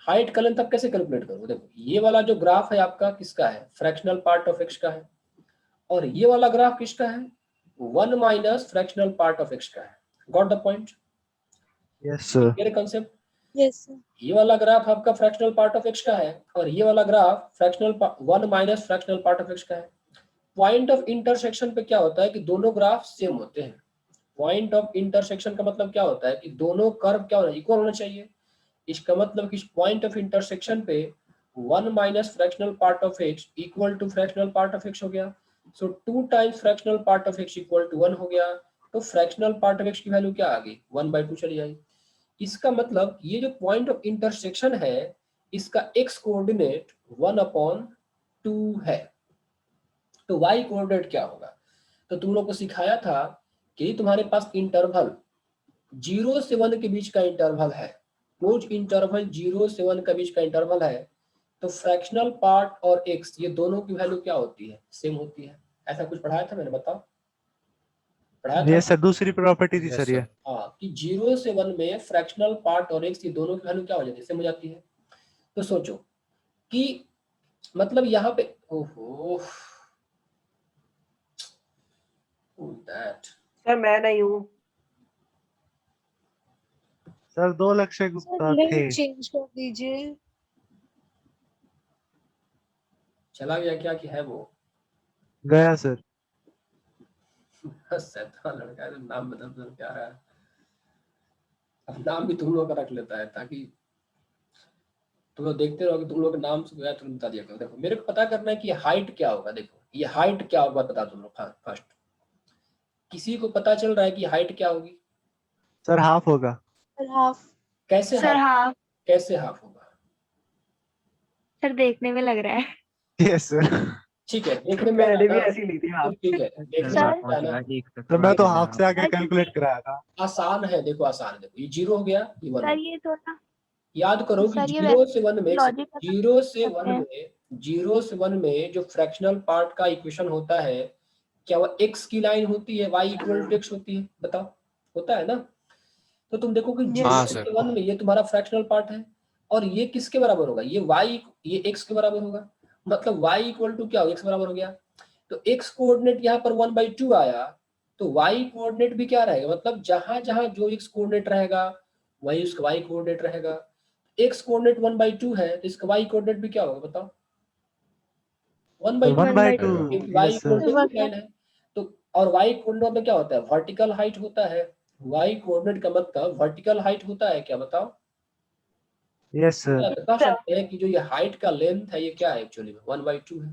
हाइट का लेंथ आप कैसे कैलकुलेट करोगे, देखो ये वाला जो ग्राफ है आपका किसका है, फ्रैक्शनल पार्ट ऑफ एक्स का है, और ये वाला ग्राफ किसका है, 1 minus fractional part of x का है। Got the point? Yes sir. ये कंसेप्ट। Yes sir. ये वाला ग्राफ आपका फ्रैक्शनल पार्ट ऑफ एक्स का है, और ये वाला graph fractional 1 minus fractional part of x का है। पॉइंट ऑफ इंटरसेक्शन पे क्या होता है कि दोनों ग्राफ सेम होते हैं। पॉइंट ऑफ इंटरसेक्शन का मतलब क्या होता है कि दोनों कर्व क्या होना, इक्वल होना चाहिए। इसका मतलब कि पॉइंट ऑफ इंटरसेक्शन पे 1 minus fractional part of x equal to fractional part of x हो गया। So 2 times fractional part of x equal to 1 हो गया। तो फ्रैक्शनल पार्ट ऑफ एक्स की वैल्यू क्या आ गई, 1/2 चली जाएगी। इसका मतलब ये जो पॉइंट ऑफ इंटरसेक्शन है, इसका एक्स कोऑर्डिनेट 1/2 है। तो वाई कोऑर्डिनेट क्या होगा, तो तुम लोग को सिखाया था कि तुम्हारे पास इंटरवल 0 से 1 के बीच का इंटरवल है, क्लोज इंटरवल 0 से 1 के बीच का इंटरवल है, तो फ्रैक्शनल पार्ट और एक्स ये दोनों की वैल्यू क्या होती है, सेम होती है। ऐसा कुछ पढ़ाया था मैंने, बताओ पढ़ाया था? यस सर, दूसरी प्रॉपर्टी थी Yes, सर ये। sir. हाँ, कि 0 से 1 में फ्रैक्शनल पार्ट और एक्स ये दोनों की वैल्यू क्या हो जाती है, सेम हो जाती है। तो सोचो कि मतलब यहाँ पे ओहो दैट सर मैं नहीं हूँ। सर 2 लक्ष्य गुप्ता थे। लिंक चेंज कर दीजिए। चला गया क्या कि है वो गया सर। शैतान लड़का है, तो नाम बदल क्या रहा है। अब नाम भी तुम लोग का रख लेता है ताकि तुम लोग देखते रहो कि तुम लोग के नाम से गया, तुम बता दिया करो। देखो मेरे को पता करना है कि हाइट क्या होगा। देखो ये हाइट क्या होगा बता तुम लोग फर्स्ट। किसी को पता चल रहा है कि हाइट क्या होगी? सर हाफ होगा। हाफ। कैसे सर हाफ, हाफ। कैसे हाफ होगा? सर देखने में लग रहा है। Yes sir. ठीक है, देखने में मैंने भी आना, ऐसी ली थी तो हाफ। ठीक है, देखने में सर आना तो मैं तो हाफ से आके कैलकुलेट कराया था। आसान है। देखो आसान है, देखो ये 0 हो गया, ये 1 हो सर गया। ये थोड़ा याद करो कि सर ये 0 से 1 में, लॉजिक 0 से 1 सकते हैं। में 0 से 1 में जो फ्रैक्शनल पार्ट का इक्वेशन होता है, क्या वो x की लाइन होती है, y इक्वल टू x होती है, बताओ होता है ना। तो तुम देखो कि 0 हाँ, से सर। 1 में ये तुम्हारा फ्रैक्शनल पार्ट है, और ये किसके बराबर होगा, ये y, ये x के बराबर होगा। मतलब y इक्वल टू क्या हो, x बराबर हो गया। तो x कोऑर्डिनेट यहाँ पर 1/2 आया, तो y कोऑर्डिनेट भी क्या रहेगा, मतलब जहां जहां जो x कोऑर्डिनेट रहेगा वही उसका y कोऑर्डिनेट रहेगा। x कोऑर्डिनेट 1/2 है, तो इसका y कोऑर्डिनेट भी क्या होगा बताओ, 1/2, 1/2। क्योंकि y yes sir. Coordinate line है। तो और y कोऑर्डिनेट में क्या होता है, वर्टिकल हाइट होता है। y कोऑर्डिनेट का मतलब वर्टिकल हाइट होता है, क्या बताओ? Yes sir. बता सकते हैं कि जो ये हाइट का लेंथ है ये क्या है, एक्चुअली में 1/2 है।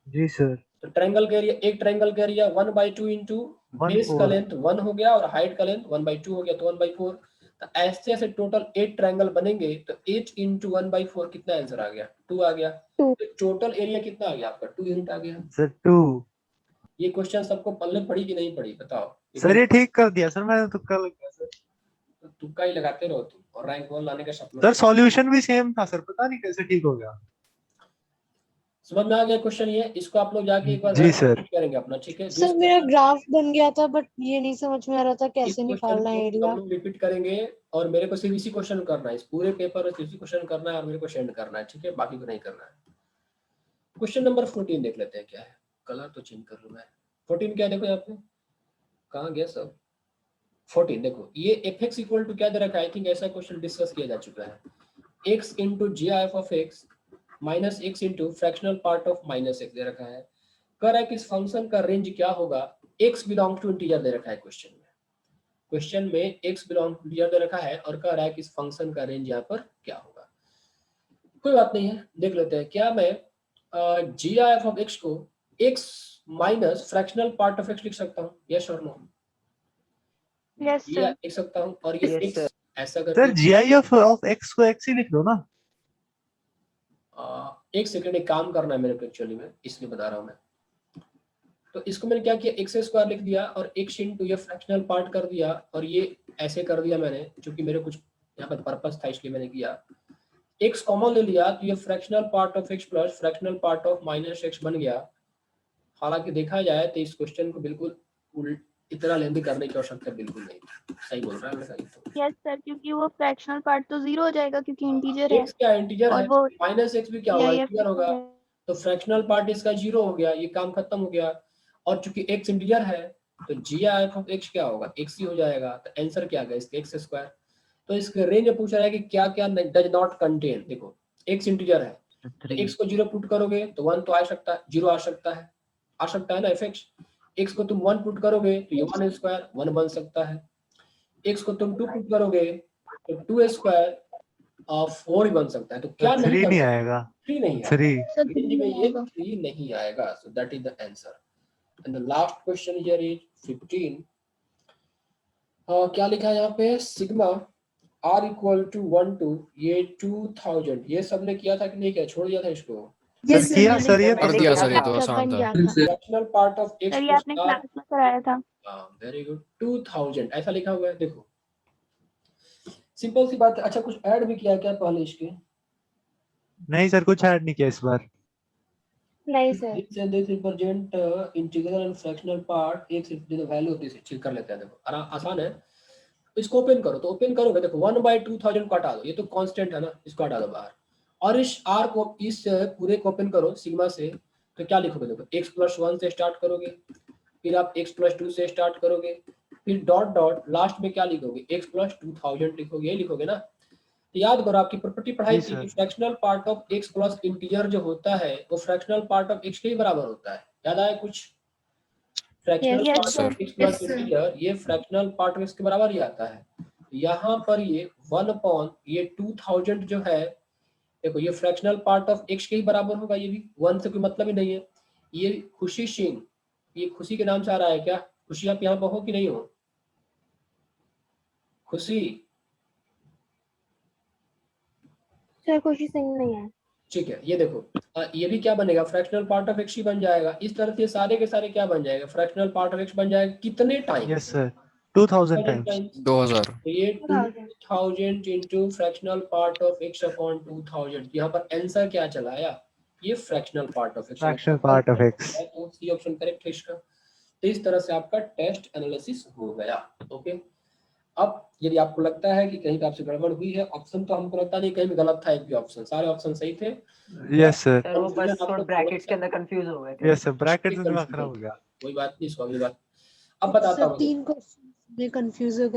जी सर। तो ट्रायंगल का एरिया, एक ट्रायंगल का एरिया 1/2 इंटू बेस का 1/4। लेंथ 1 हो गया, और हाइट का लेंथ 1/2 हो गया, तो 1/4। तो ऐसे ऐसे टोटल 8 ट्रायंगल बनेंगे, तो 8 इंटू 1/4 कितना आंसर आ गया, 2 आ गया। तो टोटल एरिया कितना आ गया आपका, 2 यूनिट आ गया। सर 2। ये क्वेश्चन सबको पढ़ने पड़ी कि नहीं पड़ी बताओ? सर ये ठीक कर दिया सर, मैंने तुक्का लग गया सर। तो तुक्का ही लगाते रहो तुम, और रैंक 1 लाने का सपना। सर सॉल्यूशन भी सेम था सर, पता नहीं कैसे ठीक हो गया। समझ में आ गया क्वेश्चन ये? इसको आप लोग जाके एक बार जी सर। करेंगे अपना, ठीक है? सर मेरा ग्राफ बन गया था, बट ये नहीं समझ में आ रहा था कैसे निकालना है एरिया। हम लोग रिपीट करेंगे, और मेरे को सिर्फ इसी क्वेश्चन करना है, इस पूरे पेपर में इसी क्वेश्चन करना है, और मेरे को सेंड करना है, ठीक है? बाकी को नहीं करना है। क्वेश्चन नंबर 14 देख लेते हैं क्या है। कलर तो चेंज कर लूं मैं। 14 क्या है, देखो यहाँ पे कहाँ गया सब। 14 देखो, ये fx इक्वल टू क्या दे रखा है, आई थिंक ऐसा क्वेश्चन डिस्कस किया जा चुका है। x into G I of x minus x into fractional part of minus x दे रखा है। कह रहा है कि इस फंक्शन का रेंज क्या होगा, x बिलोंग टू इंटीजर दे रखा है क्वेश्चन में। क्वेश्चन में x बिलोंग टू इंटीजर दे रखा है, और कह रहा है कि इस फंक्शन का रेंज यहाँ पर क्या होगा। कोई बात नहीं है, देख लेते हैं। क्या मैं जी आई एफ ऑफ एक्स को x minus fractional part of x लिख सकता हूँ, यस और नो? यस जी सर। लिख सकता हूँ, और ये Yes, एक्स sir. ऐसा सर करके GI ऑफ x को x ही लिख दो ना। एक सेकंड, एक काम करना है मेरे को एक्चुअली में, इसलिए बता रहा हूँ मैं। तो इसको मैंने क्या किया, एक्स स्क्वायर लिख दिया और एक्स इंटू ये फ्रैक्शनल पार्ट कर दिया, और ये ऐसे कर दिया मैंने, क्योंकि मेरे कुछ यहाँ पर पर्पस था इसलिए मैंने किया। एक्स कॉमन ले लिया तो ये fractional part of x plus fractional part of minus x बन गया। हालांकि देखा जाए तो इस क्वेश्चन को बिल्कुल इतना लेंदी करने की आवश्यकता बिल्कुल नहीं। सही बोल रहा है मैं? यस सर, क्योंकि वो फ्रैक्शनल पार्ट तो 0 हो जाएगा क्योंकि इंटीजर है एक्स क्या इंटीजर और है, वो माइनस एक्स भी क्या होगा, CIF इंटीजर होगा, तो फ्रैक्शनल पार्ट इसका 0 हो गया, ये काम खत्म हो गया। और चूंकि एक्स इंटीजर है तो जी आई एफ ऑफ एक्स क्या होगा, एक्स ही हो जाएगा। तो आंसर क्या आ गया इसका, एक्स स्क्वायर। तो इसके रेंज में पूछ रहा है कि क्या क्या डज नॉट कंटेन। देखो एक्स इंटीजर है, एक्स को 0 पुट करोगे तो 1 तो आ सकता है, 0 आ सकता है ना एफ एक्स को तुम 1 पुट करोगे तो ये 1 स्क्वायर 1 बन सकता है। एक्स को तुम 2 पुट करोगे तो 2 स्क्वायर 4 ही बन सकता है। तो क्या नहीं 3 बन नहीं सकता? आएगा। 3 नहीं आएगा, 3 सर रेंज 3 में ये आएगा। 3 नहीं आएगा। So that is the answer. And the last question here is 15। क्या लिखा है यहाँ पे, sigma r equal to 1 to ये 2000, ये सबने किया था कि नहीं किया, छोड़ दिया था इसको? सर किया सर, ये कर दिया सर, ये तो सब आसान बन था। गया था fractional part of x sir, ये प्लस आपने r, क्लास में कराया था। वेरी गुड, 2000 ऐसा लिखा हुआ है। देखो सिंपल सी बात है। अच्छा कुछ ऐड भी किया क्या पहले इसके? नहीं सर, कुछ ऐड नहीं किया इस बार। नहीं sir. this represent integral and fractional part x into the value of this, check कर लेते हैं। देखो आसान है, इसको ओपन करो तो ओपन करोगे देखो 1/2000 को हटा दो, ये तो कांस्टेंट है ना, इसको हटा दो बाहर, और इस r को इस पूरे को ओपन करो सिग्मा से, तो क्या लिखोगे देखो x + 1 से स्टार्ट करोगे, फिर आप x + 2 से स्टार्ट करोगे, फिर डॉट डॉट लास्ट में क्या लिखोगे x + 2000 लिखोगे, ये लिखोगे ना। तो याद करो आपकी प्रॉपर्टी पढ़ाई थी कि fractional part of x plus integer जो होता है वो फ्रैक्शनल पार्ट ऑफ x के ही बराबर होता है। याद आया कुछ? Fractional Yes, part sir. Of x plus Yes, sir. Integer ये फ्रैक्शनल पार्ट ऑफ x के बराबर ही आता है। यहाँ पर ये 1 ये 2000 जो है, देखो ये फ्रैक्शनल पार्ट ऑफ x के ही बराबर होगा, ये भी 1 से कोई मतलब ही नहीं है। ये खुशी सिंह, ये खुशी के नाम से आ रहा है क्या? खुशी आप यहाँ पर हो कि नहीं हो? खुशी सर खुशी सिंह नहीं है। ठीक है, ये देखो ये भी क्या बनेगा, फ्रैक्शनल पार्ट ऑफ एक्स ही बन जाएगा। इस तरह से सारे के सारे क्या बन जाएगा, फ्रैक्शनल पार्ट ऑफ एक्स बन जाएगा। कितने टाइम? Yes sir, 2000 times. 2000। तो ये 2000 into fractional part of x upon 2000। यहाँ पर आंसर क्या चला आया, ये fractional part of x. Fractional part of x। तो सी ऑप्शन करेक्ट है इसका। तो इस तरह से आपका टेस्ट एनालिसिस हो गया। ओके, अब यदि आपको लगता है कि कहीं पे आपसे गड़बड़ हुई है, ऑप्शन तो हमको लगता नहीं कहीं भी गलत था, एक भी ऑप्शन, सारे ऑप्शन सही थे। Yes sir. सर वो बस थोड़ा ब्रैकेट्स के अंदर कंफ्यूज हो गए थे। यस सर, ब्रैकेट में दिमाग खराब हो गया। कोई बात नहीं, इसको अगली बार अब बताता सर हूँ। 3 क्वेश्चन में कंफ्यूज हो